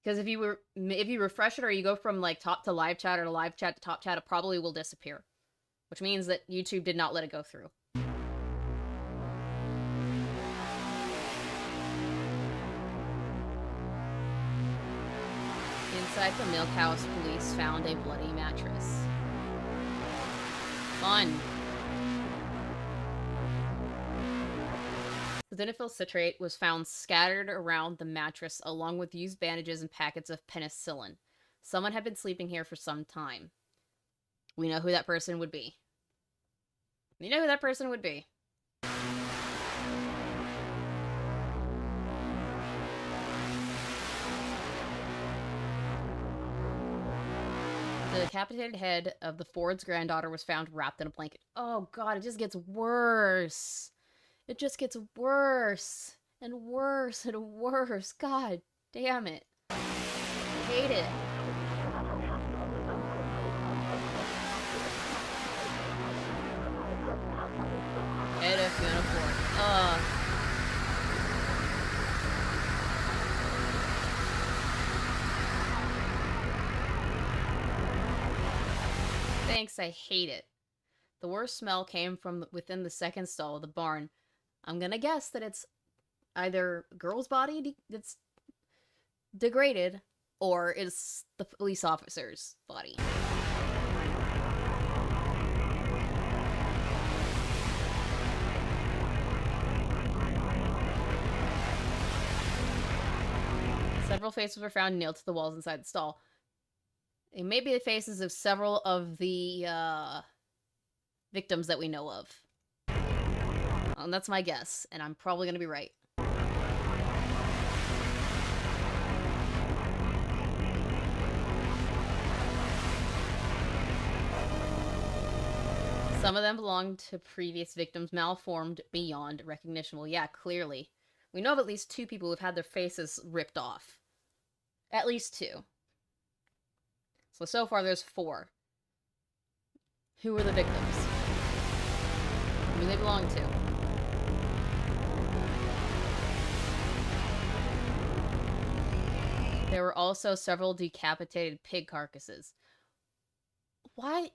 Because if you refresh it or you go from like top to live chat or live chat to top chat, it probably will disappear. Which means that YouTube did not let it go through. Inside the milk house, police found a bloody mattress. Fun. Sildenafil citrate was found scattered around the mattress along with used bandages and packets of penicillin. Someone had been sleeping here for some time. We know who that person would be. We know who that person would be. The decapitated head of the Ford's granddaughter was found wrapped in a blanket. Oh god, it just gets worse. It just gets worse and worse and worse. God damn it. I hate it. Head of uniform. Ugh. Thanks, I hate it. The worst smell came from within the second stall of the barn. I'm gonna guess that it's either a girl's body that's degraded, or it's the police officer's body. several faces were found nailed to the walls inside the stall. It may be the faces of several of the victims that we know of. And that's my guess, and I'm probably going to be right. Some of them belonged to previous victims, malformed beyond recognition. Well, yeah, clearly. We know of at least 2 people who've had their faces ripped off. At least 2. So far there's 4. Who were the victims? Who do they belong to? There were also several decapitated pig carcasses. Why?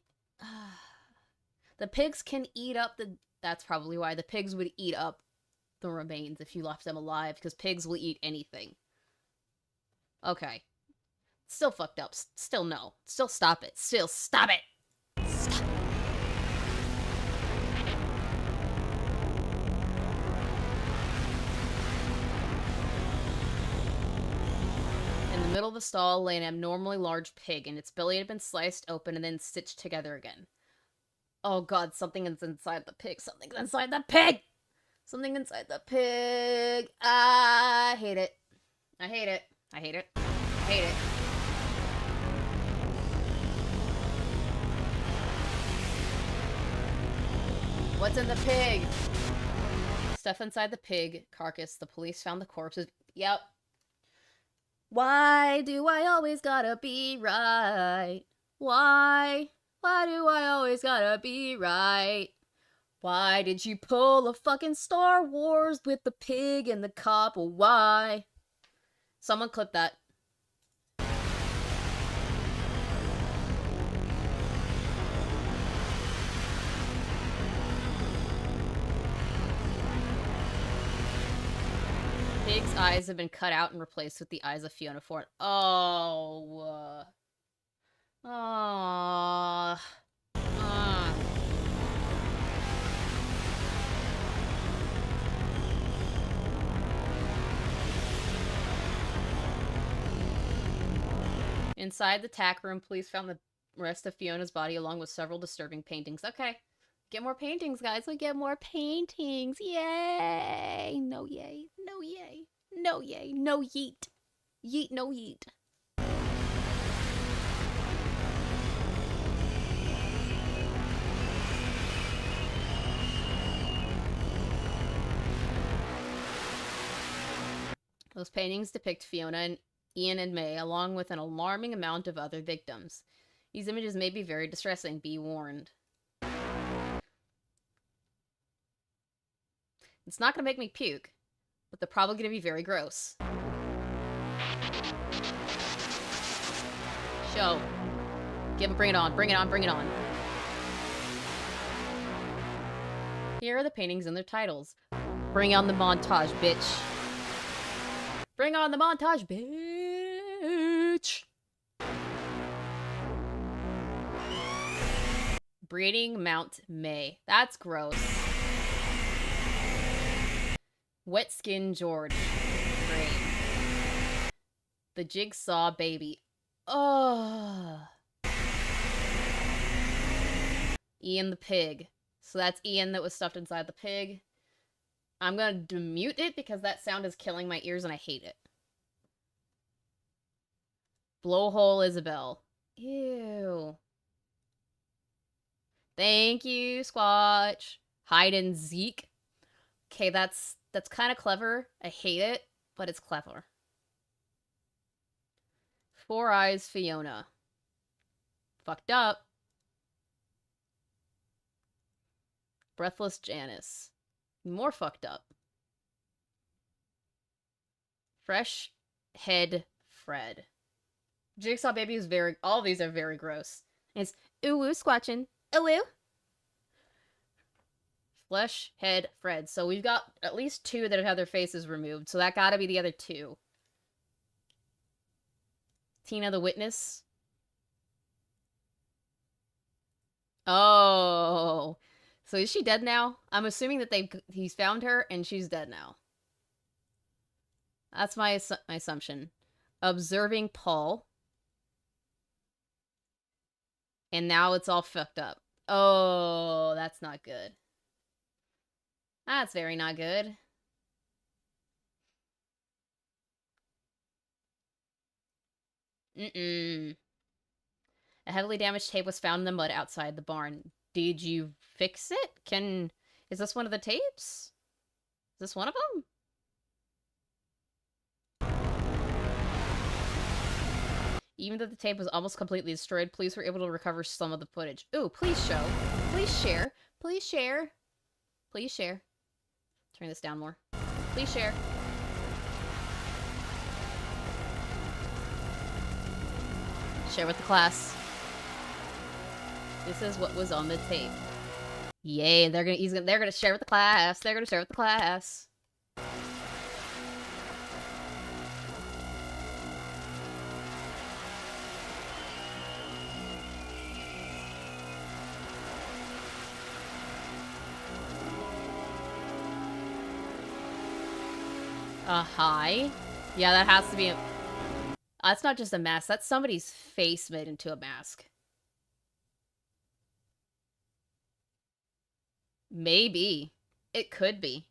The pigs can eat up the... That's probably why. The pigs would eat up the remains if you left them alive, because pigs will eat anything. Okay. Still fucked up. Still no. Still stop it. Still stop it! Stop. In the middle of the stall lay an abnormally large pig, and its belly had been sliced open and then stitched together again. Oh god, something is inside the pig. Something's inside the pig! Something inside the pig. I hate it. I hate it. I hate it. I hate it. What's in the pig? Stuff inside the pig carcass. The police found the corpses. Yep. Why do I always gotta be right? Why? Why do I always gotta be right? Why did you pull a fucking Star Wars with the pig and the cop? Why? Someone clip that. Pig's eyes have been cut out and replaced with the eyes of Fiona Ford. Oh. Inside the tack room, police found the rest of Fiona's body along with several disturbing paintings. Okay. Get more paintings, guys. We get more paintings. Yay! No yay. No yay. No yay. No yeet. Yeet no yeet. Those paintings depict Fiona and Ian and May, along with an alarming amount of other victims. These images may be very distressing, be warned. It's not gonna make me puke, but they're probably gonna be very gross. Show. Bring it on, bring it on, bring it on. Here are the paintings and their titles. Bring on the montage, bitch. Bring on the montage, bitch! Breeding Mount May. That's gross. Wet Skin George. Great. The Jigsaw Baby. Oh. Ian the Pig. So that's Ian that was stuffed inside the pig. I'm gonna mute it because that sound is killing my ears and I hate it. Blowhole Isabel. Ew. Thank you, Squatch. Hide and Zeke. Okay, that's kind of clever. I hate it, but it's clever. Four Eyes Fiona. Fucked up. Breathless Janice. More fucked up. Fresh Head Fred. Jigsaw Baby is very... All these are very gross. It's ooh-woo squatching. Ooh-woo. Flesh Head Fred. So we've got at least two that have had their faces removed. So that gotta be the other two. Tina the Witness. Oh. So is she dead now? I'm assuming that he's found her and she's dead now. That's my assumption. observing Paul. And now it's all fucked up. Oh, that's not good. That's very not good. Mm-mm. A heavily damaged tape was found in the mud outside the barn. Did you fix it? Is this one of the tapes? Is this one of them? Even though the tape was almost completely destroyed, police were able to recover some of the footage. Ooh, please show. Please share. Please share. Please share. Turn this down more. Please share. Share with the class. This is what was on the tape. Yay, they're gonna share with the class. They're gonna share with the class. Hi. Yeah, that has to be that's not just a mask. That's somebody's face made into a mask. Maybe. It could be.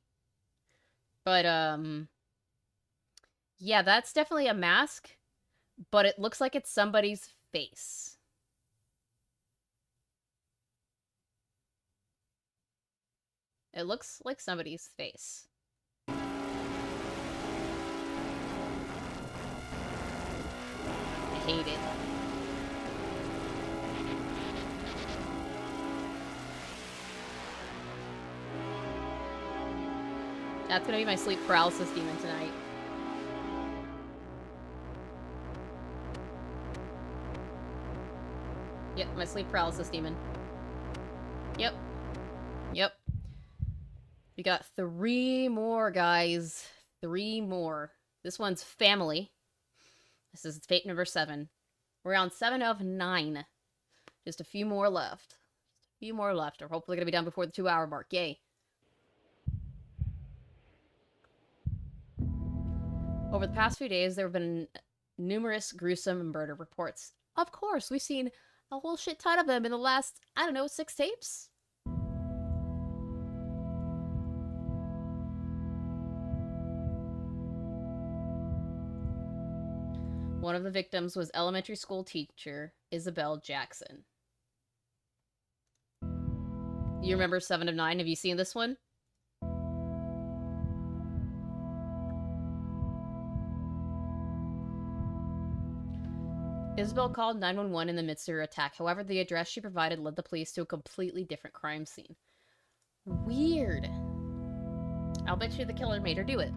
But, yeah, that's definitely a mask, but it looks like it's somebody's face. It looks like somebody's face. I hate it. That's gonna be my sleep paralysis demon tonight. Yep, my sleep paralysis demon. Yep. Yep. We got 3 more, guys. 3 more. This one's family. This is fate number 7. We're on 7 of 9. Just a few more left. A few more left. We're hopefully gonna be done before the 2-hour mark. Yay. Over the past few days, there have been numerous gruesome murder reports. Of course, we've seen a whole shit ton of them in the last, I don't know, 6 tapes? One of the victims was elementary school teacher Isabel Jackson. You remember 7 of 9? Have you seen this one? Isabel called 911 in the midst of her attack. However, the address she provided led the police to a completely different crime scene. Weird. I'll bet you the killer made her do it.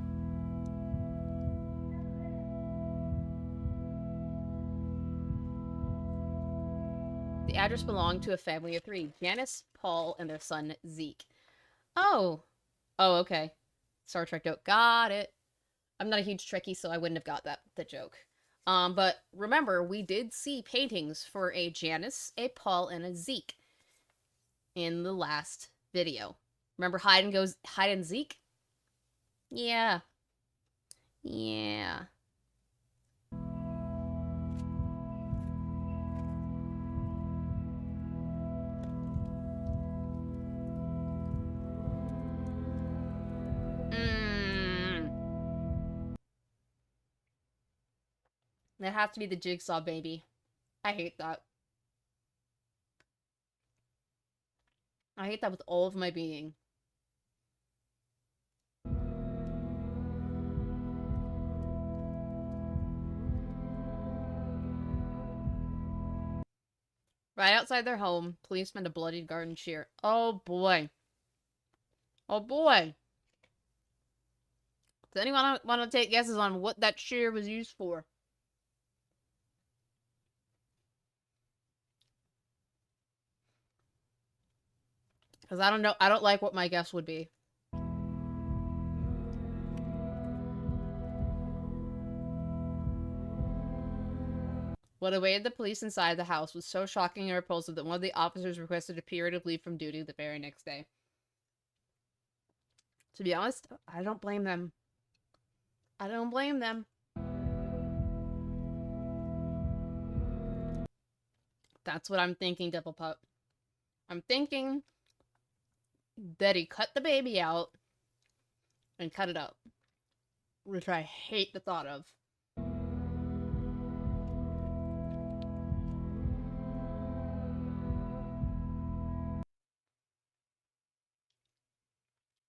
The address belonged to a family of 3. Janice, Paul, and their son, Zeke. Oh. Oh, okay. Star Trek joke. Got it. I'm not a huge Trekkie, so I wouldn't have got the joke. But remember, we did see paintings for a Janice, a Paul, and a Zeke in the last video. Remember hide and Zeke? Yeah. Yeah. That has to be the Jigsaw baby. I hate that. I hate that with all of my being. Right outside their home, police found a bloodied garden shear. Oh boy. Oh boy. Does anyone want to take guesses on what that shear was used for? Because I don't know. I don't like what my guess would be. What awaited the police inside the house was so shocking and repulsive that one of the officers requested a period of leave from duty the very next day. To be honest, I don't blame them. I don't blame them. That's what I'm thinking, Devil Pup. I'm thinking that he cut the baby out and cut it up. Which I hate the thought of.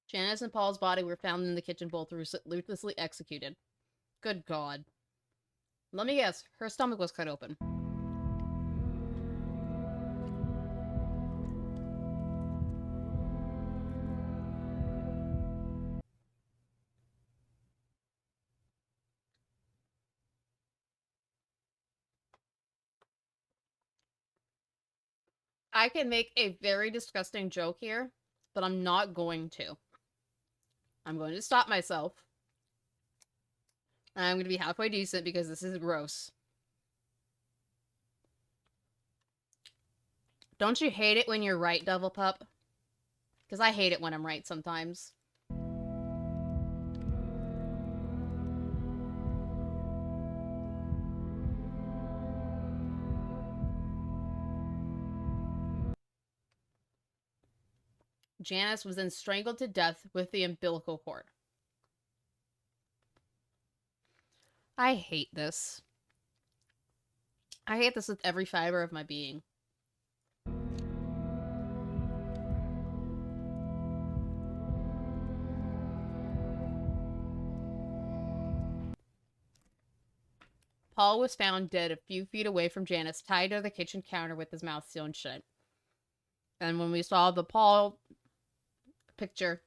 Janice and Paul's body were found in the kitchen bowl ruthlessly executed. Good God. Let me guess, her stomach was cut open. I can make a very disgusting joke here, but I'm not going to. I'm going to stop myself. I'm going to be halfway decent because this is gross. Don't you hate it when you're right, Devil Pup? Because I hate it when I'm right sometimes. Janice was then strangled to death with the umbilical cord. I hate this. I hate this with every fiber of my being. Paul was found dead a few feet away from Janice, tied to the kitchen counter with his mouth sewn shut. And when we saw the Paul picture,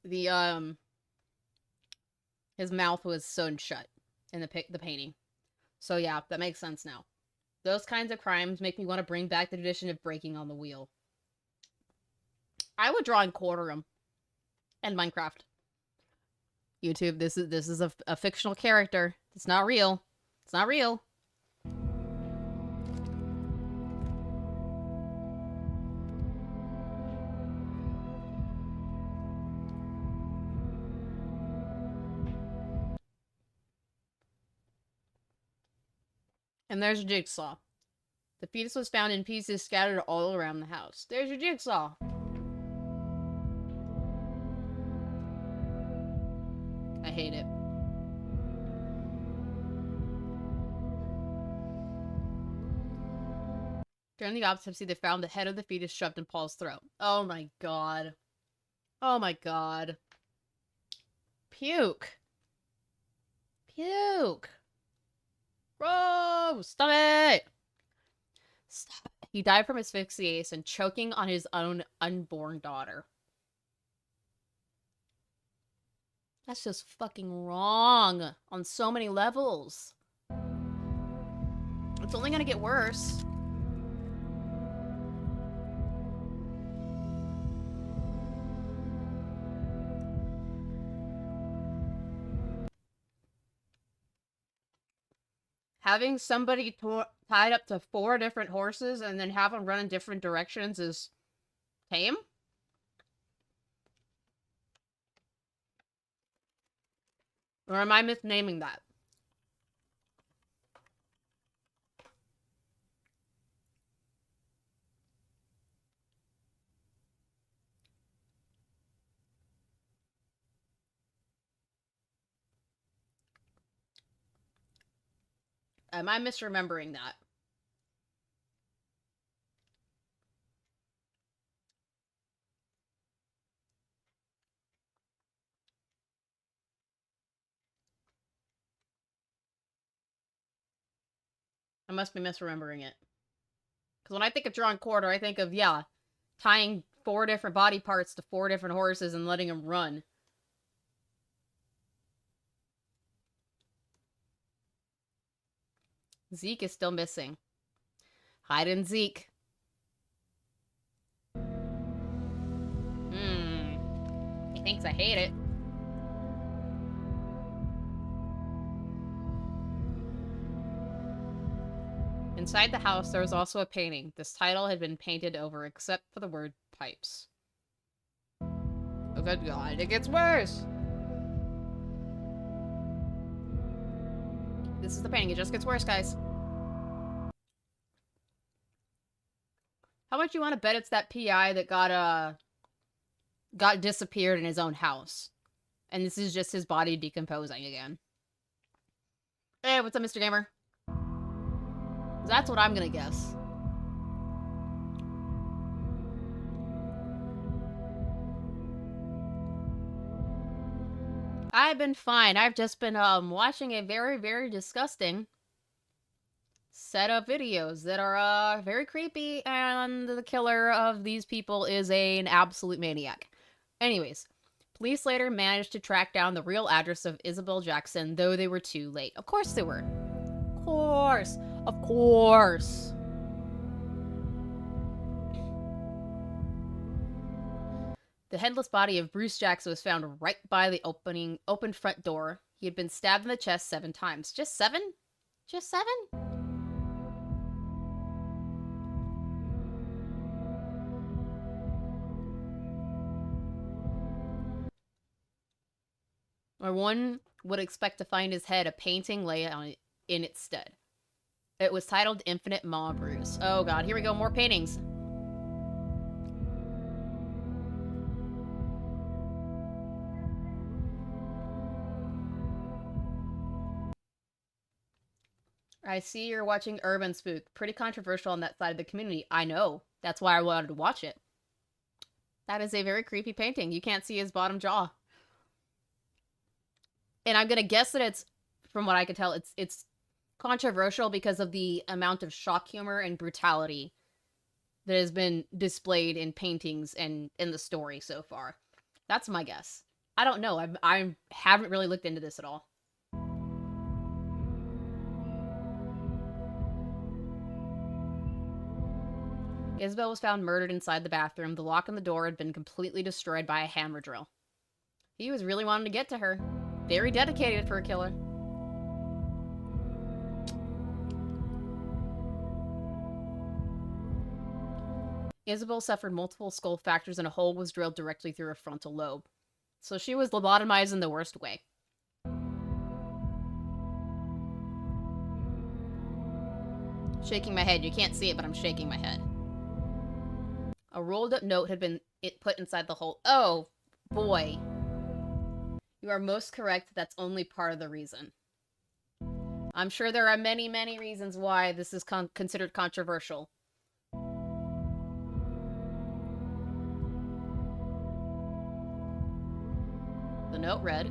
the his mouth was sewn shut in the painting. So yeah, that makes sense now. Those kinds of crimes make me want to bring back the tradition of breaking on the wheel. I would draw and quarter him. And Minecraft. YouTube, this is a fictional character. It's not real. It's not real. And there's a jigsaw. The fetus was found in pieces scattered all around the house. There's your jigsaw. I hate it. During the autopsy, they found the head of the fetus shoved in Paul's throat. Oh my god. Oh my god. Puke. Puke. Gross! Stop it! Stop it. He died from asphyxiation, choking on his own unborn daughter. That's just fucking wrong on so many levels. It's only gonna get worse. Having somebody tied up to 4 different horses and then have them run in different directions is tame? Or am I misnaming that? Am I misremembering that? I must be misremembering it. Because when I think of drawn quarter, I think of, yeah, tying 4 different body parts to 4 different horses and letting them run. Zeke is still missing. Hide and Zeke. He thinks I hate it. Inside the house, there was also a painting. This title had been painted over except for the word pipes. Oh good god, it gets worse! This is the painting, it just gets worse, guys. How much you want to bet it's that PI that got disappeared in his own house? And this is just his body decomposing again. Hey, what's up, Mr. Gamer? That's what I'm gonna guess. I've been fine. I've just been watching a very, very disgusting set of videos that are very creepy, and the killer of these people is an absolute maniac. Anyways, police later managed to track down the real address of Isabel Jackson, though they were too late. Of course they were. Of course. Of course. The headless body of Bruce Jackson was found right by the open front door. He had been stabbed in the chest 7 times. Just 7? Just 7? Or one would expect to find his head, a painting lay on in its stead. It was titled Infinite Maw Bruise. Oh god, here we go, more paintings. I see you're watching Urban Spook. Pretty controversial on that side of the community. I know. That's why I wanted to watch it. That is a very creepy painting. You can't see his bottom jaw. And I'm gonna guess that it's, from what I can tell, it's controversial because of the amount of shock humor and brutality that has been displayed in paintings and in the story so far. That's my guess. I don't know. I haven't really looked into this at all. Isabel was found murdered inside the bathroom. The lock on the door had been completely destroyed by a hammer drill. He was really wanting to get to her. Very dedicated for a killer. Isabel suffered multiple skull fractures and a hole was drilled directly through her frontal lobe. So she was lobotomized in the worst way. Shaking my head. You can't see it, but I'm shaking my head. A rolled up note had been put inside the hole. Oh, boy. You are most correct. That's only part of the reason. I'm sure there are many, many reasons why this is considered controversial. The note read,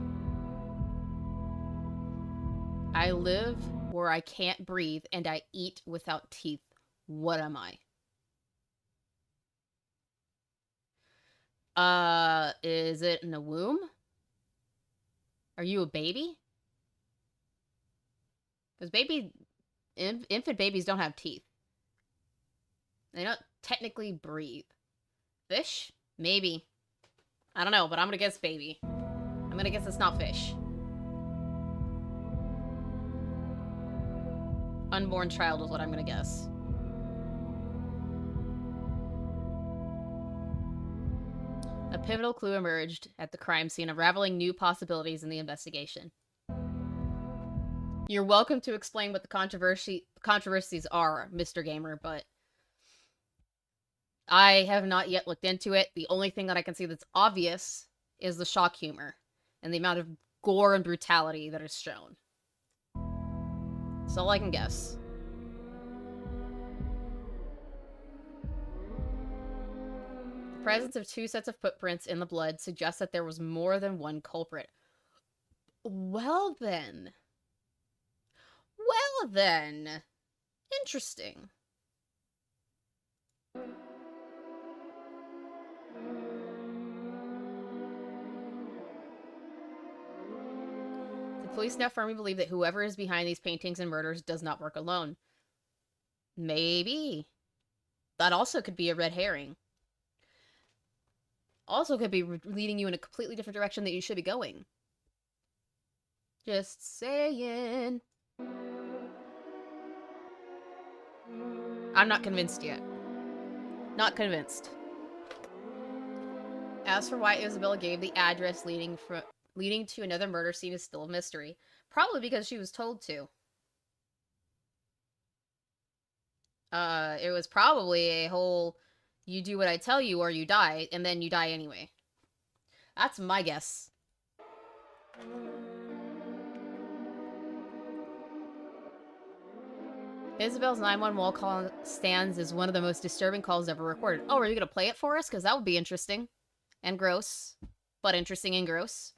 I live where I can't breathe and I eat without teeth. What am I? Is it in a womb? Are you a baby? Because infant babies don't have teeth. They don't technically breathe. Fish? Maybe. I don't know, but I'm gonna guess baby. I'm gonna guess it's not fish. Unborn child is what I'm gonna guess. A pivotal clue emerged at the crime scene, unraveling new possibilities in the investigation. You're welcome to explain what the controversies are, Mr. Gamer, but I have not yet looked into it. The only thing that I can see that's obvious is the shock humor and the amount of gore and brutality that is shown. That's all I can guess. The presence of 2 sets of footprints in the blood suggests that there was more than one culprit. Well then. Well then. Interesting. The police now firmly believe that whoever is behind these paintings and murders does not work alone. Maybe. That also could be a red herring. Also could be leading you in a completely different direction that you should be going. Just saying. I'm not convinced yet. Not convinced. As for why Isabella gave the address leading to another murder scene is still a mystery. Probably because she was told to. It was probably a whole you do what I tell you or you die, and then you die anyway. That's my guess. Isabel's 911 wall call stands as one of the most disturbing calls ever recorded. Oh, are you gonna play it for us? Because that would be interesting. And gross. But interesting and gross.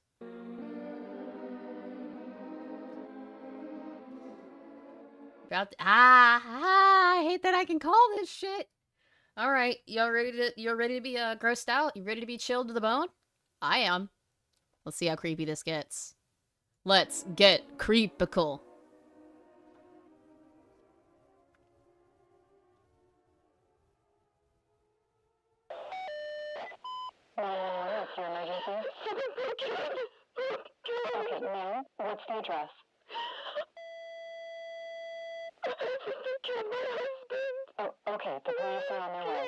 I hate that I can call this shit. Alright, you're ready to be grossed out? You ready to be chilled to the bone? I am. Let's see how creepy this gets. Let's get creepical. What's your emergency? Okay, now, what's the address? Oh, okay, the police are on their way.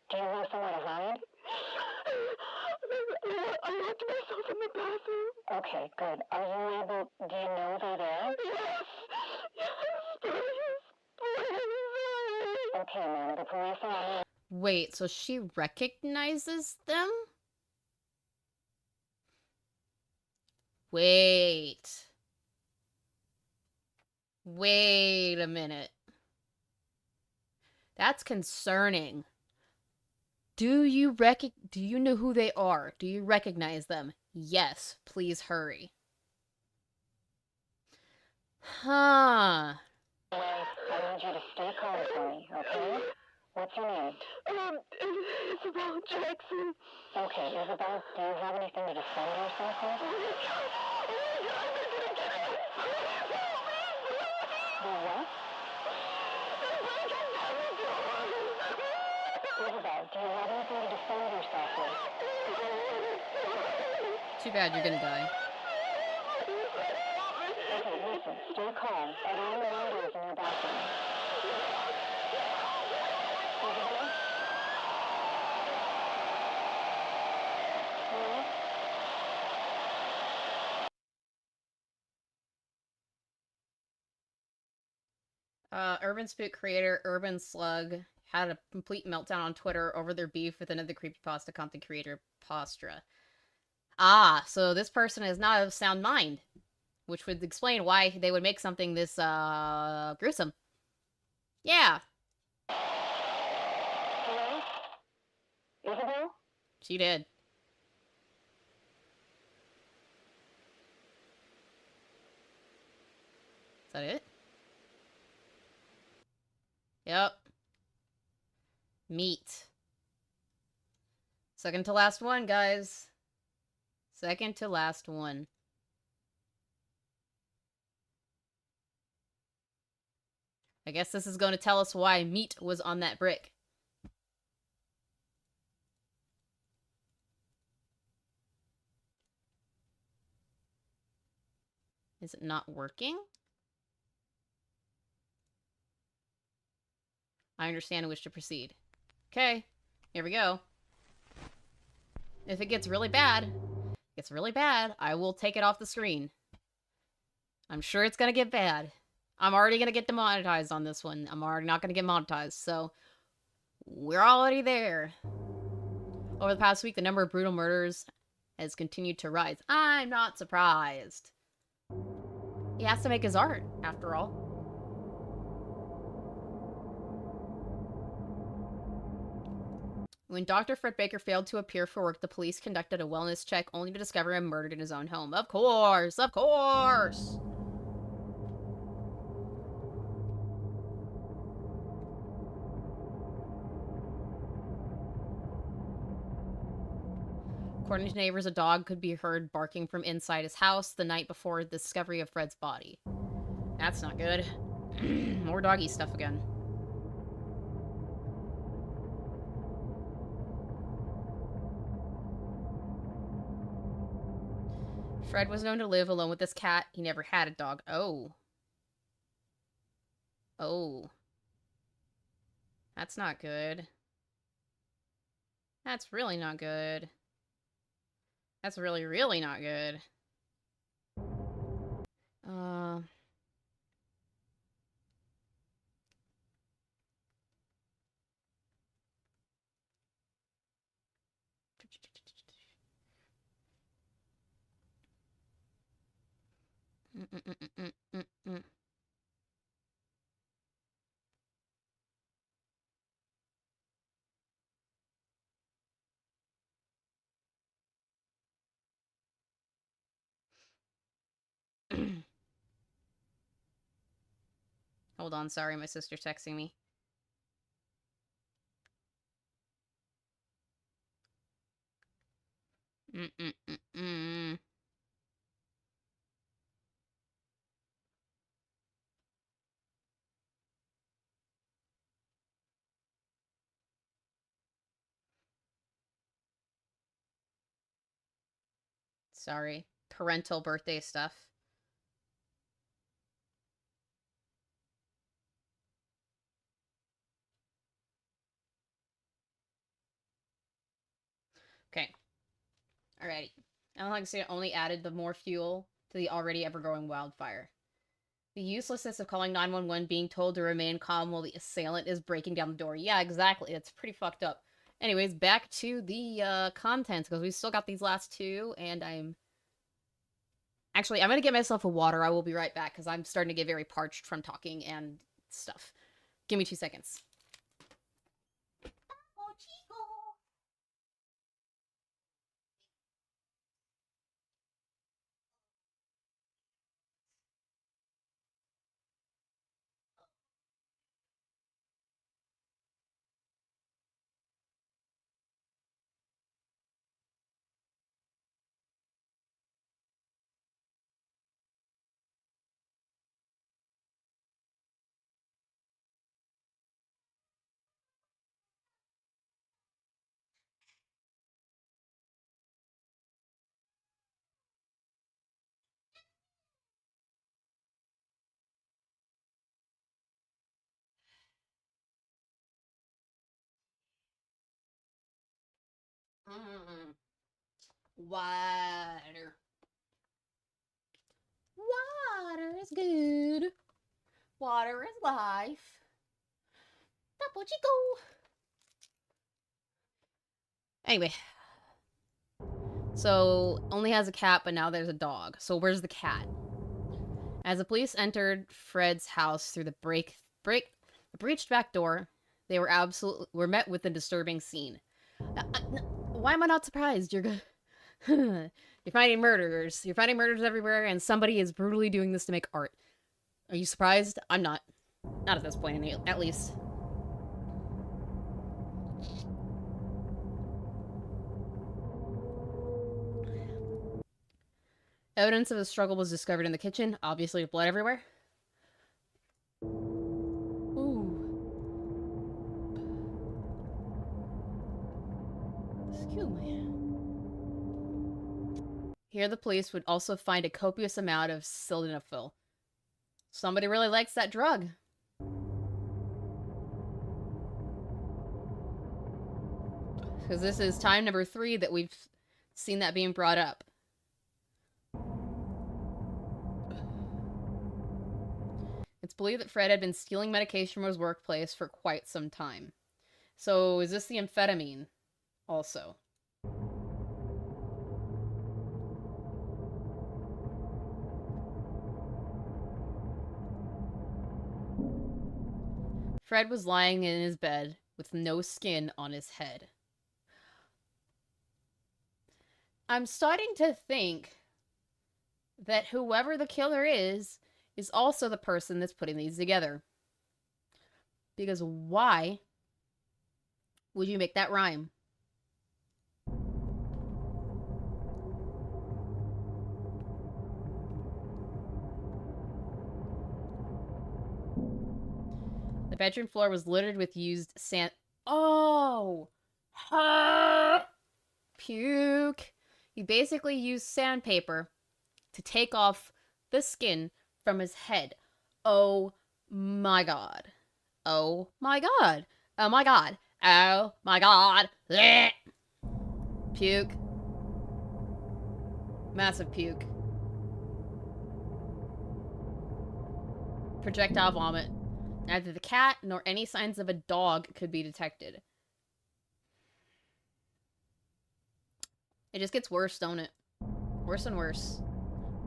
Do you have somewhere to hide? I locked myself in the bathroom. Okay, good. Are you able... Do you know they're there? Yes. Yes, please. Okay, ma'am, the police are on their way. Wait, so she recognizes them? Wait. Wait a minute. That's concerning. Do you know who they are? Do you recognize them? Yes, please hurry. Huh. I need you to stay calm for me, okay? What's your name? Isabel Jackson. Okay, Isabel, do you have anything to defend yourself with? The what? Isabel, do you have anything to defend yourself with? Too bad you're gonna die. Okay, listen, stay calm. Are there any windows in your bathroom? Isabel? Hello? Urban Spook creator Urban Slug had a complete meltdown on Twitter over their beef with another creepypasta content creator, Postra. Ah, so this person is not of sound mind, which would explain why they would make something this, gruesome. Yeah. Hello? Isabel? She did. Is that it? Yep. Meat. Second to last one, guys. Second to last one. I guess this is going to tell us why meat was on that brick. Is it not working? I understand and wish to proceed. Okay, here we go. If it gets really bad, I will take it off the screen. I'm sure it's gonna get bad. I'm already gonna get demonetized on this one. I'm already not gonna get monetized, so we're already there. Over the past week, the number of brutal murders has continued to rise. I'm not surprised. He has to make his art, after all. When Dr. Fred Baker failed to appear for work, the police conducted a wellness check only to discover him murdered in his own home. Of course! Of course! According to neighbors, a dog could be heard barking from inside his house the night before the discovery of Fred's body. That's not good. More doggy stuff again. Fred was known to live alone with his cat. He never had a dog. Oh. Oh. That's not good. That's really not good. That's really, really not good. Hold on, sorry, my sister's texting me. Sorry. Parental birthday stuff. Okay. Alrighty. And like I said, only added the more fuel to the already ever-growing wildfire. The uselessness of calling 911 being told to remain calm while the assailant is breaking down the door. Yeah, exactly. It's pretty fucked up. Anyways, back to the contents, because we still got these last two, and I'm... Actually, I'm gonna get myself a water. I will be right back, because I'm starting to get very parched from talking and stuff. Give me 2 seconds. Water. Water is good. Water is life. Topo Chico. Anyway. So, only has a cat, but now there's a dog. So, where's the cat? As the police entered Fred's house through the breached back door, they were met with a disturbing scene. Why am I not surprised? You're finding murderers. You're finding murders everywhere, and somebody is brutally doing this to make art. Are you surprised? I'm not. Not at this point, at least. Evidence of a struggle was discovered in the kitchen. Obviously, blood everywhere. Ooh. Excuse me. Here, the police would also find a copious amount of sildenafil. Somebody really likes that drug. Because this is time number 3 that we've seen that being brought up. It's believed that Fred had been stealing medication from his workplace for quite some time. So, is this the amphetamine also? Fred was lying in his bed with no skin on his head. I'm starting to think that whoever the killer is also the person that's putting these together. Because why would you make that rhyme? The bedroom floor was littered with used sand. Oh! Puke. He basically used sandpaper to take off the skin from his head. Oh my god. Oh my god. Oh my god. Oh my god. Blech. Puke. Massive puke. Projectile vomit. Neither the cat nor any signs of a dog could be detected. It just gets worse, don't it? Worse and worse.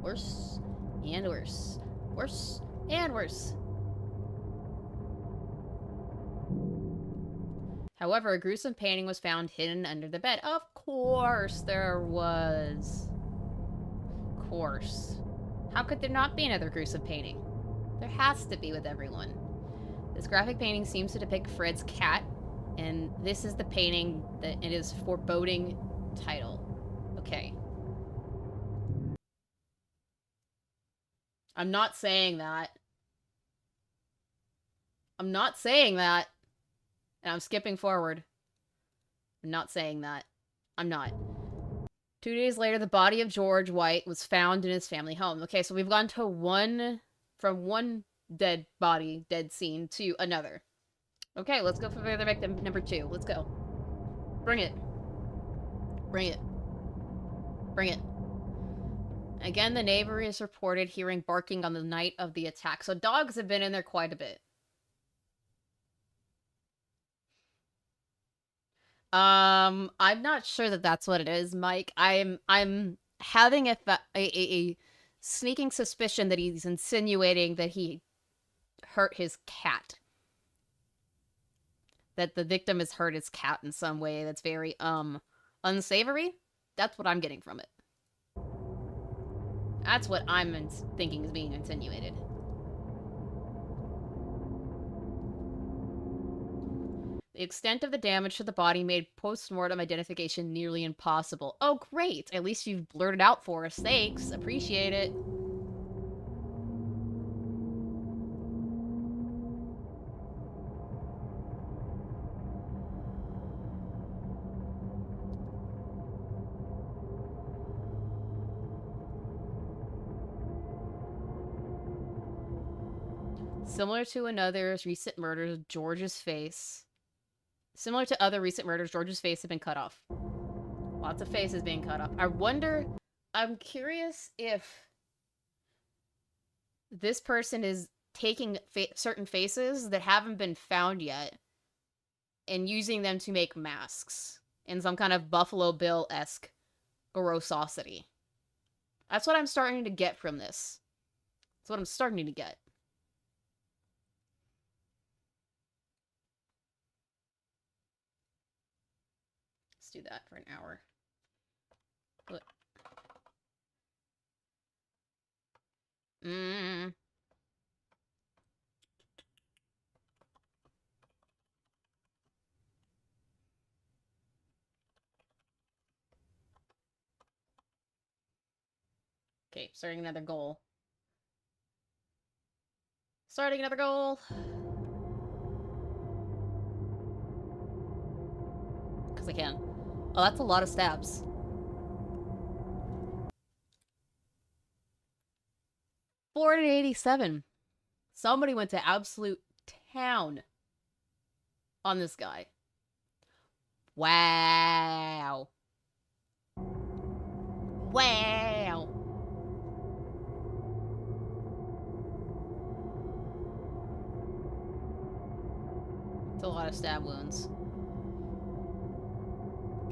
Worse And worse. Worse. And worse. However, a gruesome painting was found hidden under the bed. Of course there was. Of course. How could there not be another gruesome painting? There has to be with everyone. This graphic painting seems to depict Fred's cat, and this is the painting that it is foreboding title. Okay. I'm not saying that. I'm not saying that. And I'm skipping forward. I'm not saying that. I'm not. 2 days later, the body of George White was found in his family home. Okay, so we've gone to from one dead body, dead scene, to another. Okay, let's go for the victim number 2. Let's go. Bring it. Bring it. Bring it. Again, the neighbor is reported hearing barking on the night of the attack. So dogs have been in there quite a bit. I'm not sure that that's what it is, Mike. I'm having a sneaking suspicion that he's insinuating that he hurt his cat. That the victim has hurt his cat in some way that's very, unsavory. That's what I'm getting from it. That's what I'm thinking is being insinuated. The extent of the damage to the body made post-mortem identification nearly impossible. Oh, great! At least you've blurted out for us. Thanks. Appreciate it. Similar to other recent murders, George's face had been cut off. Lots of faces being cut off. I'm curious if this person is taking certain faces that haven't been found yet and using them to make masks in some kind of Buffalo Bill-esque grossosity. That's what I'm starting to get from this. That's what I'm starting to get. Do that for an hour. Look. Okay, starting another goal. Starting another goal. Because I can. Oh, that's a lot of stabs. $487. Somebody went to absolute town on this guy. Wow. Wow. It's a lot of stab wounds.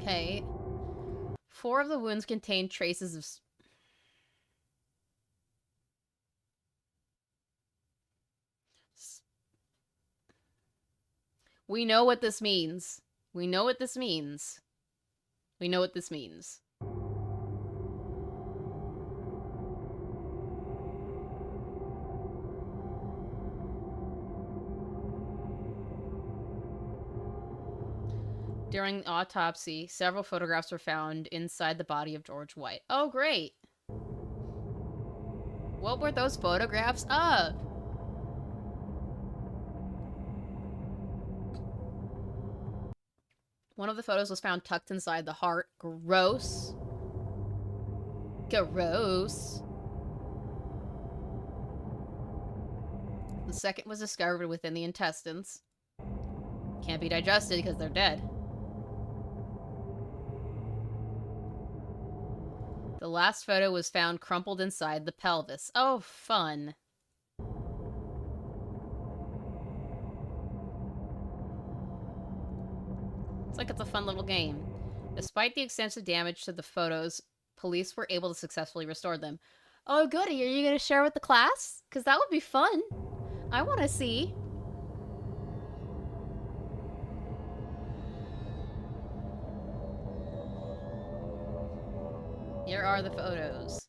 Okay. 4 of the wounds contain traces of... We know what this means. We know what this means. We know what this means. During the autopsy, several photographs were found inside the body of George White. Oh, great! What were those photographs of? One of the photos was found tucked inside the heart. Gross. Gross. The second was discovered within the intestines. Can't be digested because they're dead. The last photo was found crumpled inside the pelvis. Oh, fun. It's like it's a fun little game. Despite the extensive damage to the photos, police were able to successfully restore them. Oh, goody. Are you going to share with the class? Because that would be fun. I want to see. Here are the photos.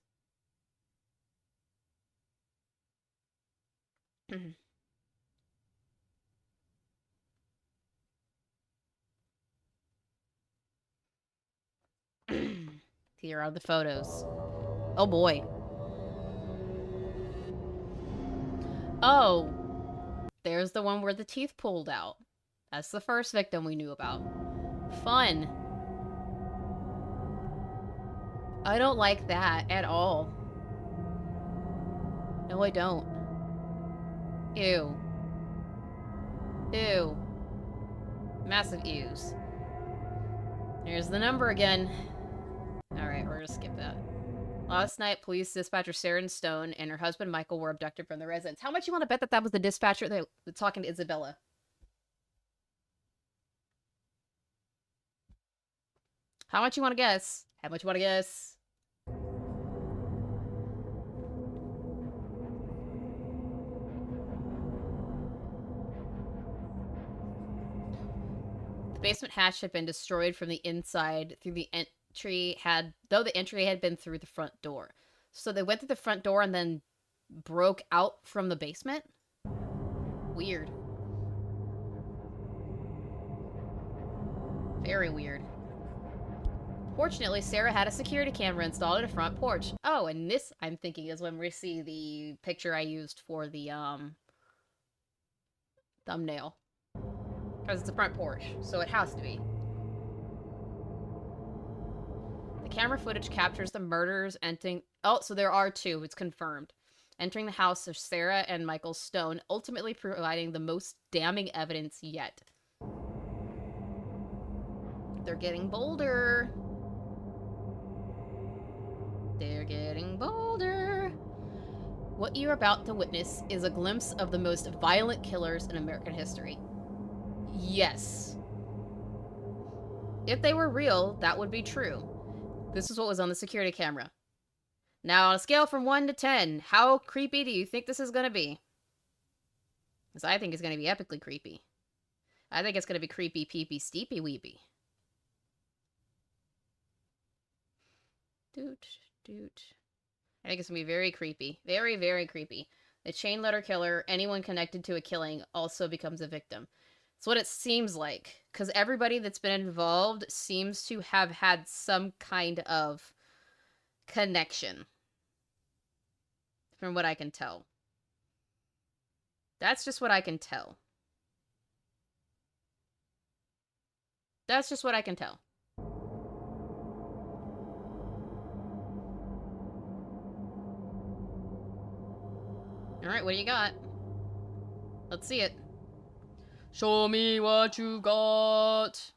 Here are the photos. Oh boy. Oh. There's the one where the teeth pulled out. That's the first victim we knew about. Fun. I don't like that at all. No, I don't. Ew. Ew. Massive ews. There's the number again. Alright, we're gonna skip that. Last night, police dispatcher Sarah Stone and her husband Michael were abducted from the residence. How much you want to bet that that was the dispatcher that was talking to Isabella? How much you want to guess? How much you want to guess? The basement hatch had been destroyed from the inside through the though the entry had been through the front door. So they went through the front door and then broke out from the basement? Weird. Very weird. Fortunately, Sarah had a security camera installed at a front porch. Oh, and this, I'm thinking, is when we see the picture I used for the, thumbnail. Because it's a front porch, so it has to be. The camera footage captures the murderers entering... Oh, so there are two, it's confirmed. Entering the house of Sarah and Michael Stone, ultimately providing the most damning evidence yet. They're getting bolder. They're getting bolder. What you're about to witness is a glimpse of the most violent killers in American history. Yes. If they were real, that would be true. This is what was on the security camera. Now, on a scale from 1 to 10, how creepy do you think this is going to be? Because I think it's going to be epically creepy. I think it's going to be creepy, peepy, steepy, weepy. Doot, doot. I think it's going to be very creepy. Very, very creepy. The chain letter killer, anyone connected to a killing, also becomes a victim. It's what it seems like. Because everybody that's been involved seems to have had some kind of connection. From what I can tell. That's just what I can tell. That's just what I can tell. Alright, what do you got? Let's see it. Show me what you got.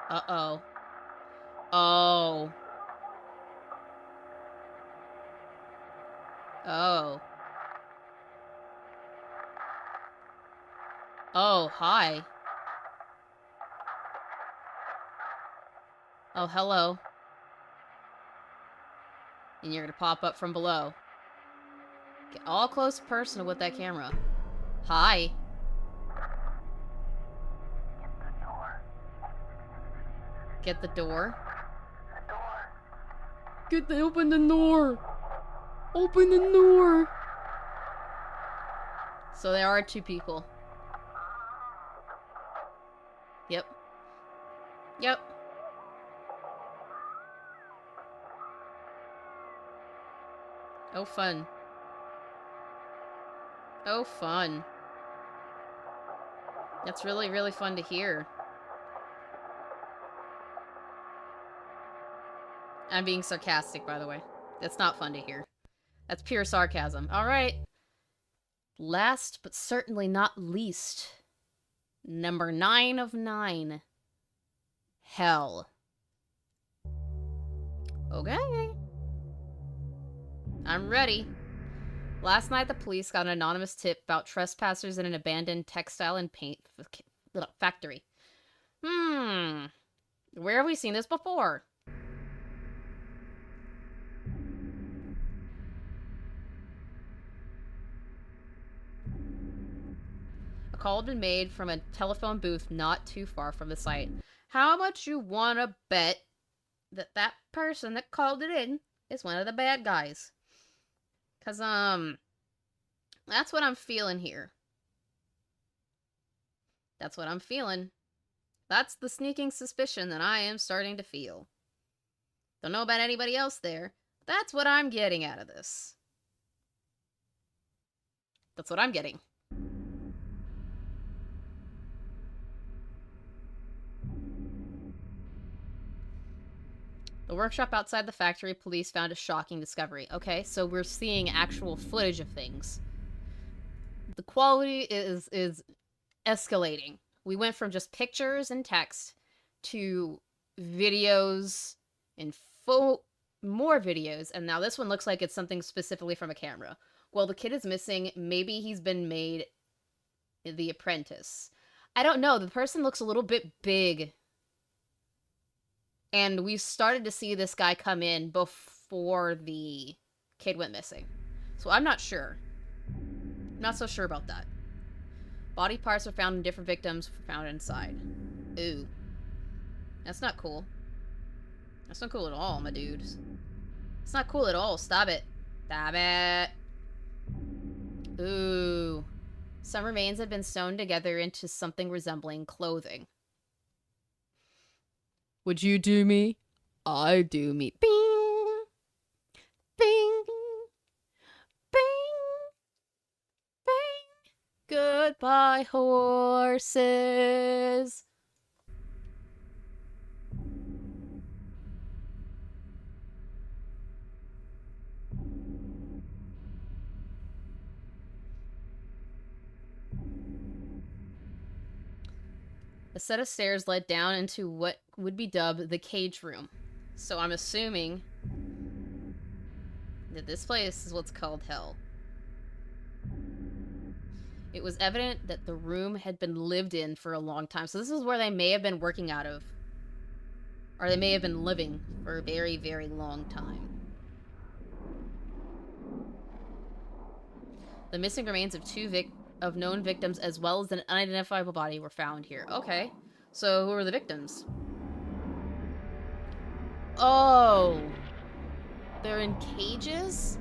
Uh-oh. Oh. Oh. Oh, hi. Oh, hello. And you're gonna pop up from below. Get all close and personal with that camera. Hi. Get the door. Open the door. Open the door. So there are two people. Yep. Yep. Oh, fun. Oh, fun. That's really, really fun to hear. I'm being sarcastic, by the way. That's not fun to hear. That's pure sarcasm. Alright. Last but certainly not least, number 9 of 9. Hell. Okay. I'm ready. Last night, the police got an anonymous tip about trespassers in an abandoned textile and paint factory. Where have we seen this before? A call had been made from a telephone booth not too far from the site. How much you wanna bet that that person that called it in is one of the bad guys? 'Cause, that's what I'm feeling here. That's what I'm feeling. That's the sneaking suspicion that I am starting to feel. Don't know about anybody else there. That's what I'm getting out of this. That's what I'm getting. The workshop outside the factory, police found a shocking discovery. Okay, so we're seeing actual footage of things. The quality is escalating. We went from just pictures and text to videos and more videos, and now this one looks like it's something specifically from a camera. Well, the kid is missing. Maybe he's been made the apprentice. I don't know. The person looks a little bit big. And we started to see this guy come in before the kid went missing. So I'm not sure. Not so sure about that. Body parts were found in different victims found inside. Ooh. That's not cool. That's not cool at all, my dudes. It's not cool at all. Stop it. Stop it. Ooh. Some remains had been sewn together into something resembling clothing. Would you do me? I do me. Bing! Bing! Bing! Bing! Goodbye, horses! A set of stairs led down into what would be dubbed the cage room. So I'm assuming that this place is what's called hell. It was evident that the room had been lived in for a long time. So this is where they may have been working out of. Or they may have been living for a very, very long time. The missing remains of of known victims as well as an unidentifiable body were found here. Okay. So who were the victims? Oh. They're in cages?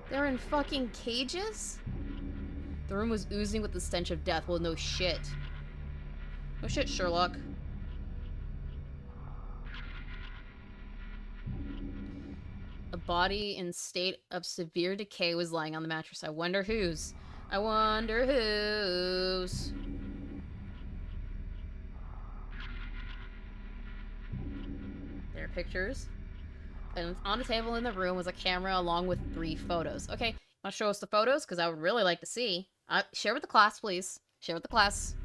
They're in fucking cages? The room was oozing with the stench of death. Well, no shit. No shit, Sherlock. A body in state of severe decay was lying on the mattress. I wonder whose. I wonder whose. There are pictures. And on the table in the room was a camera along with 3 photos. Okay, want to show us the photos? Because I would really like to see. Share with the class, please. Share with the class.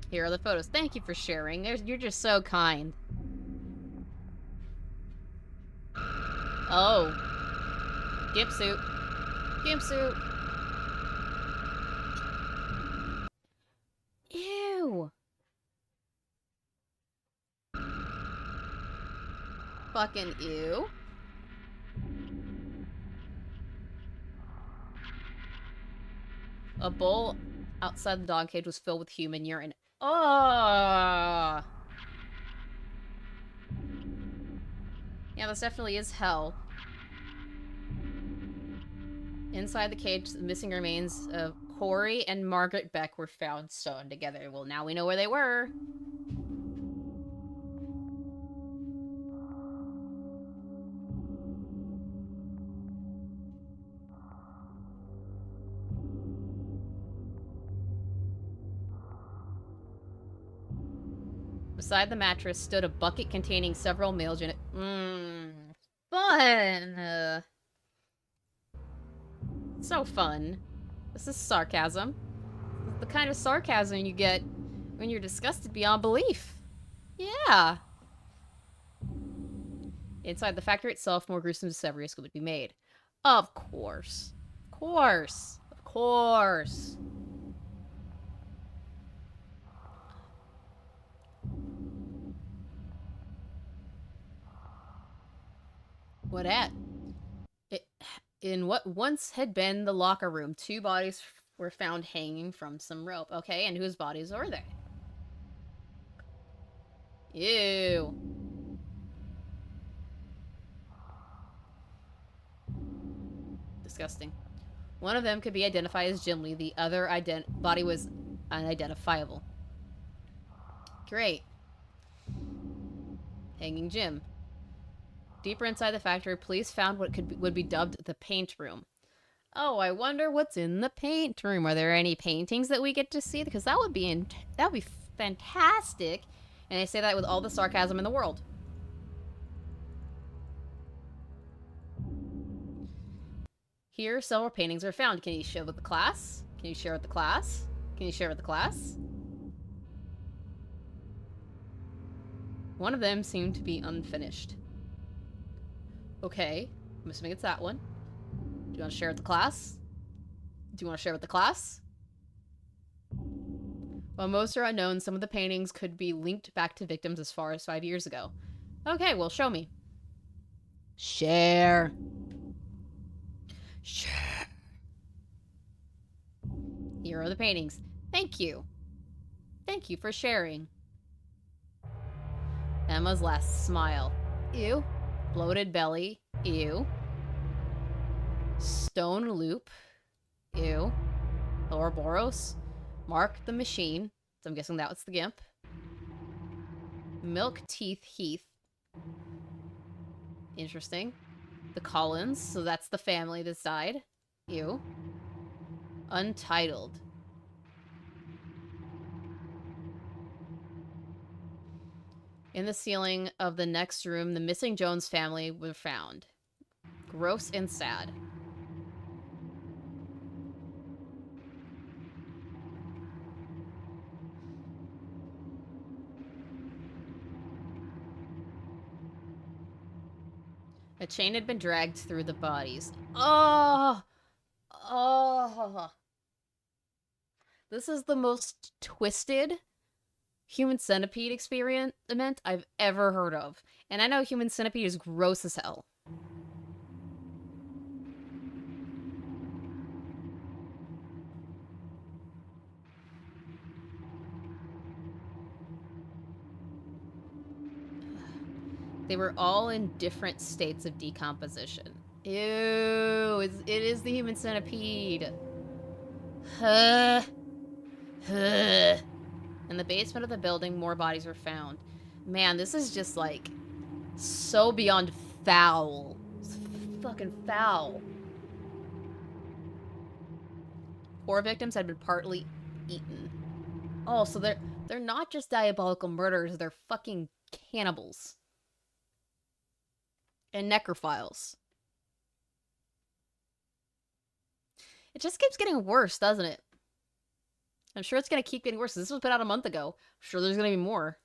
Here are the photos. Thank you for sharing. You're just so kind. Oh. Gimp suit. Gimp suit. Ew. Fucking ew. A bowl outside the dog cage was filled with human urine. Oh. Yeah, this definitely is hell. Inside the cage, the missing remains of Corey and Margaret Beck were found sewn together. Well, now we know where they were. Beside the mattress stood a bucket containing several male fun! So fun. This is sarcasm. This is the kind of sarcasm you get when you're disgusted beyond belief. Yeah. Inside the factory itself, more gruesome discoveries would be made. Of course. Of course. Of course. What at? In what once had been the locker room, 2 bodies were found hanging from some rope. Okay, and whose bodies were they? Ew. Disgusting. One of them could be identified as Jim Lee. The other body was unidentifiable. Great. Hanging Jim. Deeper inside the factory, police found what would be dubbed the paint room. Oh, I wonder what's in the paint room. Are there any paintings that we get to see? Because that would be fantastic. And I say that with all the sarcasm in the world. Here, several paintings are found. Can you share with the class? Can you share with the class? Can you share with the class? One of them seemed to be unfinished. Okay, I'm assuming it's that one. Do you want to share with the class? Do you want to share with the class? While most are unknown, some of the paintings could be linked back to victims as far as 5 years ago. Okay, well, show me. Share. Share. Here are the paintings. Thank you. Thank you for sharing. Emma's last smile. Ew. Bloated belly. Ew. Stone loop. Ew. Ouroboros. Mark the machine. So I'm guessing that was the Gimp. Milk teeth Heath. Interesting. The Collins. So that's the family that's died. Ew. Untitled. In the ceiling of the next room, the missing Jones family were found. Gross and sad. A chain had been dragged through the bodies. Oh! Oh! This is the most twisted Human Centipede experiment I've ever heard of. And I know Human Centipede is gross as hell. They were all in different states of decomposition. Ew, it is the Human Centipede. Huh. Huh. In the basement of the building, more bodies were found. Man, this is just, like, so beyond foul. It's fucking foul. 4 victims had been partly eaten. Oh, so they're not just diabolical murderers, they're fucking cannibals. And necrophiles. It just keeps getting worse, doesn't it? I'm sure it's gonna keep getting worse. This was put out a month ago. I'm sure there's gonna be more.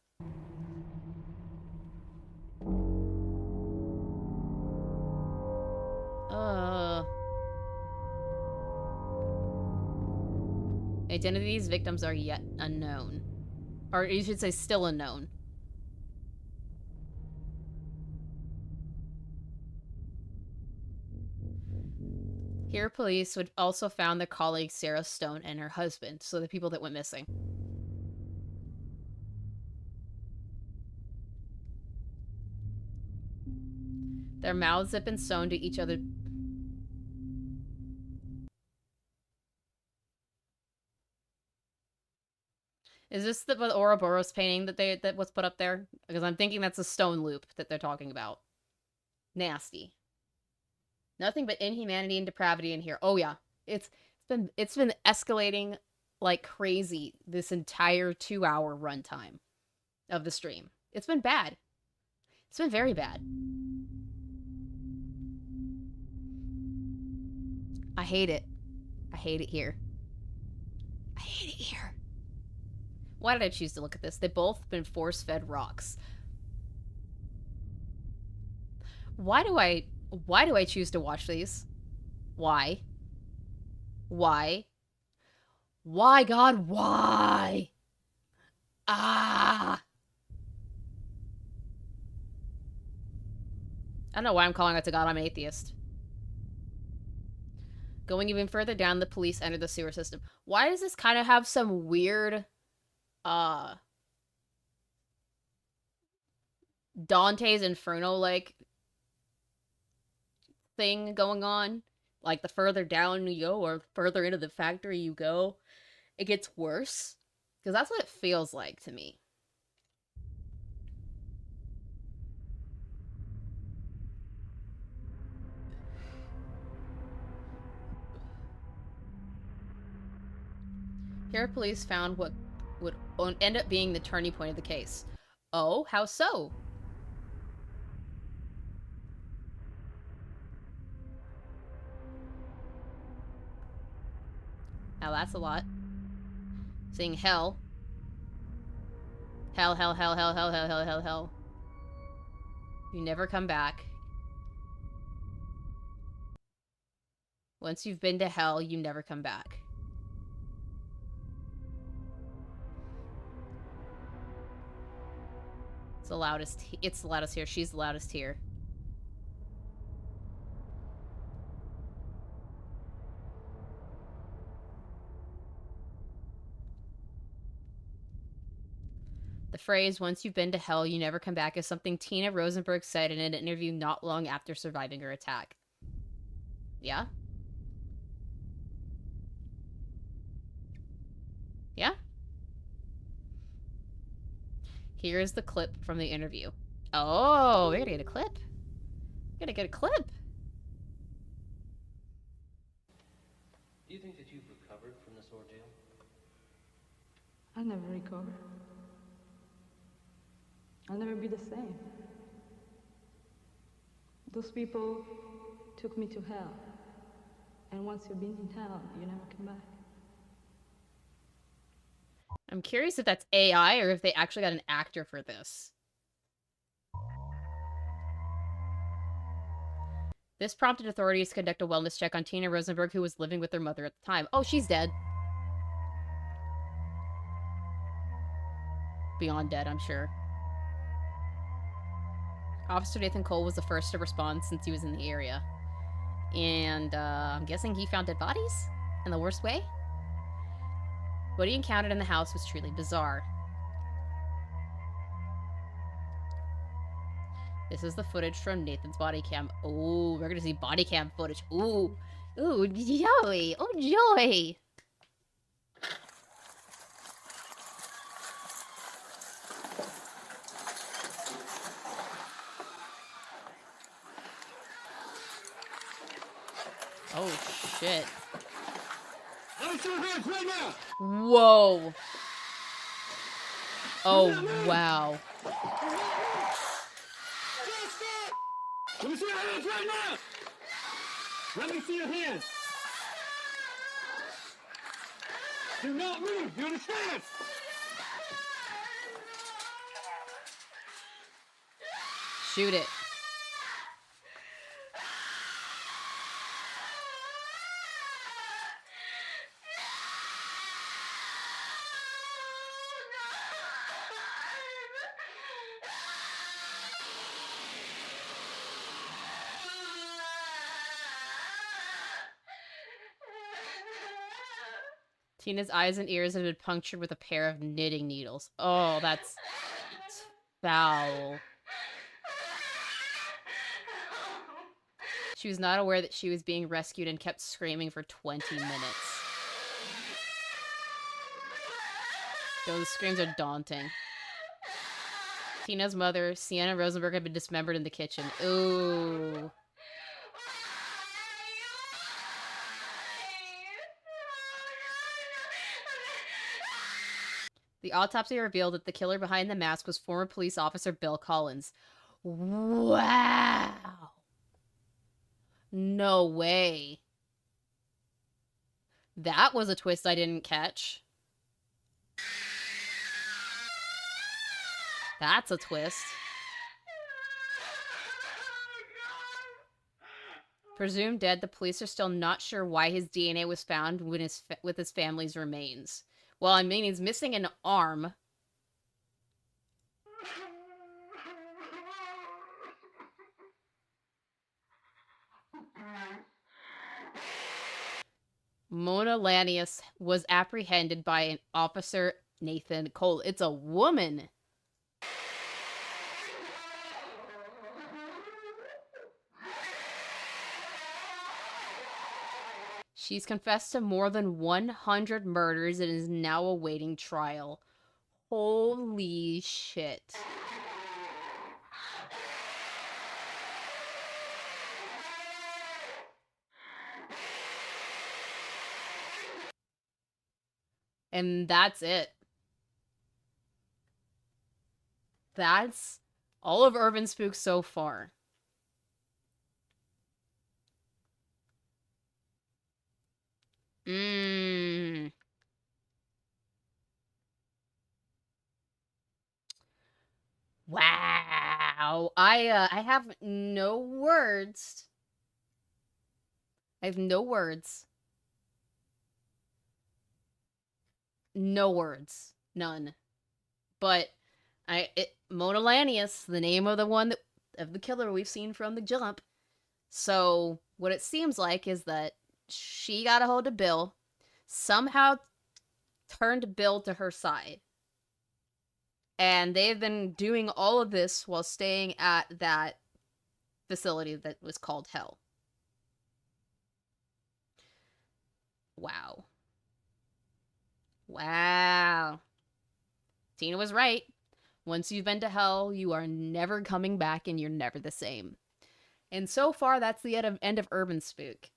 Identity of these victims are yet unknown. Or you should say still unknown. Here, police would also found their colleague Sarah Stone and her husband, so the people that went missing. Their mouths had been sewn to each other. Is this the Ouroboros painting that was put up there? Because I'm thinking that's a stone loop that they're talking about. Nasty. Nothing but inhumanity and depravity in here. Oh yeah, it's been escalating like crazy this entire 2-hour runtime. of the stream. It's been bad. It's been very bad. I hate it. I hate it here. I hate it here. Why did I choose to look at this? They've both been force-fed rocks. Why do I choose to watch these? Why? Why? Why, God? Why? Ah! I don't know why I'm calling out to God. I'm an atheist. Going even further down, the police enter the sewer system. Why does this kind of have some weird, Dante's Inferno-like thing going on? Like, the further down you go, or further into the factory you go, it gets worse. Because that's what it feels like to me. Here, police found what would end up being the turning point of the case. Oh, how so? Now that's a lot. Seeing hell. Hell, hell, hell, hell, hell, hell, hell, hell, hell. You never come back. Once you've been to hell, you never come back. It's the loudest here. She's the loudest here. The phrase, once you've been to hell, you never come back, is something Tina Rosenberg said in an interview not long after surviving her attack. Yeah? Yeah? Here's the clip from the interview. Oh, we're gonna get a clip. We're gonna get a clip. Do you think that you've recovered from this ordeal? I'll never recover. I'll never be the same. Those people took me to hell. And once you've been in hell, you never come back. I'm curious if that's AI or if they actually got an actor for this. This prompted authorities to conduct a wellness check on Tina Rosenberg, who was living with her mother at the time. Oh, she's dead. Beyond dead, I'm sure. Officer Nathan Cole was the first to respond since he was in the area. And, I'm guessing he found dead bodies? In the worst way? What he encountered in the house was truly bizarre. This is the footage from Nathan's body cam. Oh, we're gonna see body cam footage. Ooh. Ooh, joy! Oh, joy! Oh, shit. Let me see your hands right now! Whoa. Oh, wow. Let me see your hands right now! Let me see your hands! Do not move, you understand? Shoot it. Tina's eyes and ears had been punctured with a pair of knitting needles. Oh, that's foul. She was not aware that she was being rescued and kept screaming for 20 minutes. Those screams are daunting. Tina's mother, Sienna Rosenberg, had been dismembered in the kitchen. Ooh. The autopsy revealed that the killer behind the mask was former police officer Bill Collins. Wow. No way. That was a twist I didn't catch. That's a twist. Presumed dead, the police are still not sure why his DNA was found with his family's remains. Well, I mean, he's missing an arm. Mona Lanius was apprehended by an officer, Nathan Cole. It's a woman. She's confessed to more than 100 murders and is now awaiting trial. Holy shit. And that's it. That's all of Urban Spook so far. Wow. I have no words. I have no words. No words. None. But Mona Lanius, the name of the killer we've seen from the jump. So what it seems like is that she got a hold of Bill, somehow turned Bill to her side. And they've been doing all of this while staying at that facility that was called Hell. Wow. Wow. Tina was right. Once you've been to Hell, you are never coming back and you're never the same. And so far, that's the end of Urban Spook.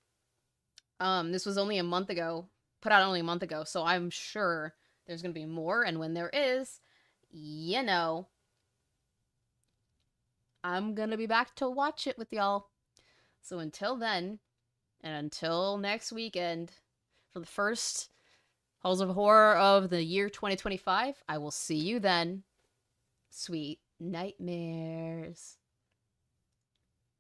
This was only a month ago. Put out only a month ago, so I'm sure there's going to be more. And when there is, you know, I'm going to be back to watch it with y'all. So until then, and until next weekend, for the first Halls of Horror of the year 2025, I will see you then. Sweet nightmares.